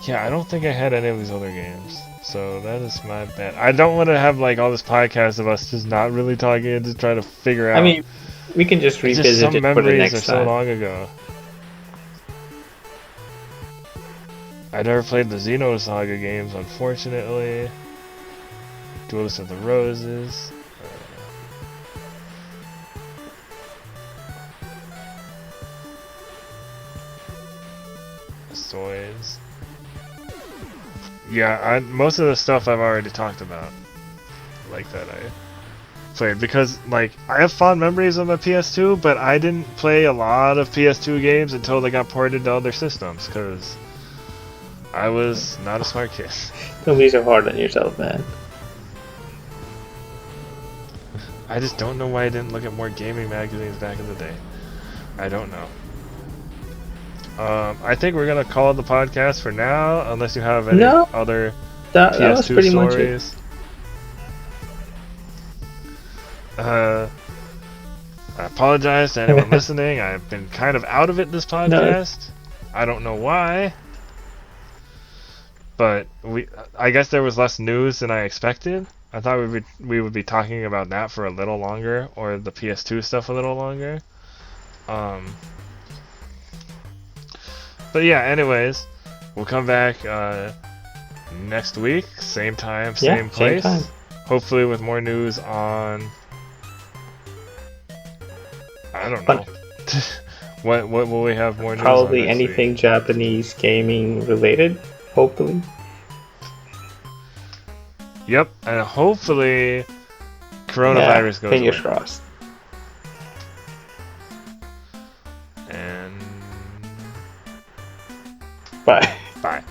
Yeah, I don't think I had any of these other games. So that is my bad. I don't want to have all this podcast of us just not really talking and just trying to figure out. I mean, we can just revisit some it for the memories next are so time. long ago. I never played the Xenosaga games, unfortunately. Duelist of the Roses. Soys. Yeah, most of the stuff I've already talked about. Like that I played. Because, I have fond memories of my PS2, but I didn't play a lot of PS2 games until they got ported to other systems, because I was not a smart kid. Don't be so hard on yourself, man. I just don't know why I didn't look at more gaming magazines back in the day. I don't know. I think we're gonna call it the podcast for now, unless you have any No, other that was PS2 pretty much it. stories. I apologize to anyone listening. I've been kind of out of it this No, podcast. I don't know why, but I guess there was less news than I expected. I thought we would be talking about that for a little longer, or the PS2 stuff a little longer. But yeah, anyways, we'll come back next week, same time, same place. Same time. Hopefully with more news on, I don't know. What will we have more news on Probably next anything week? Japanese gaming related, hopefully. Yep, and hopefully coronavirus goes fingers away. crossed. And Bye. bye.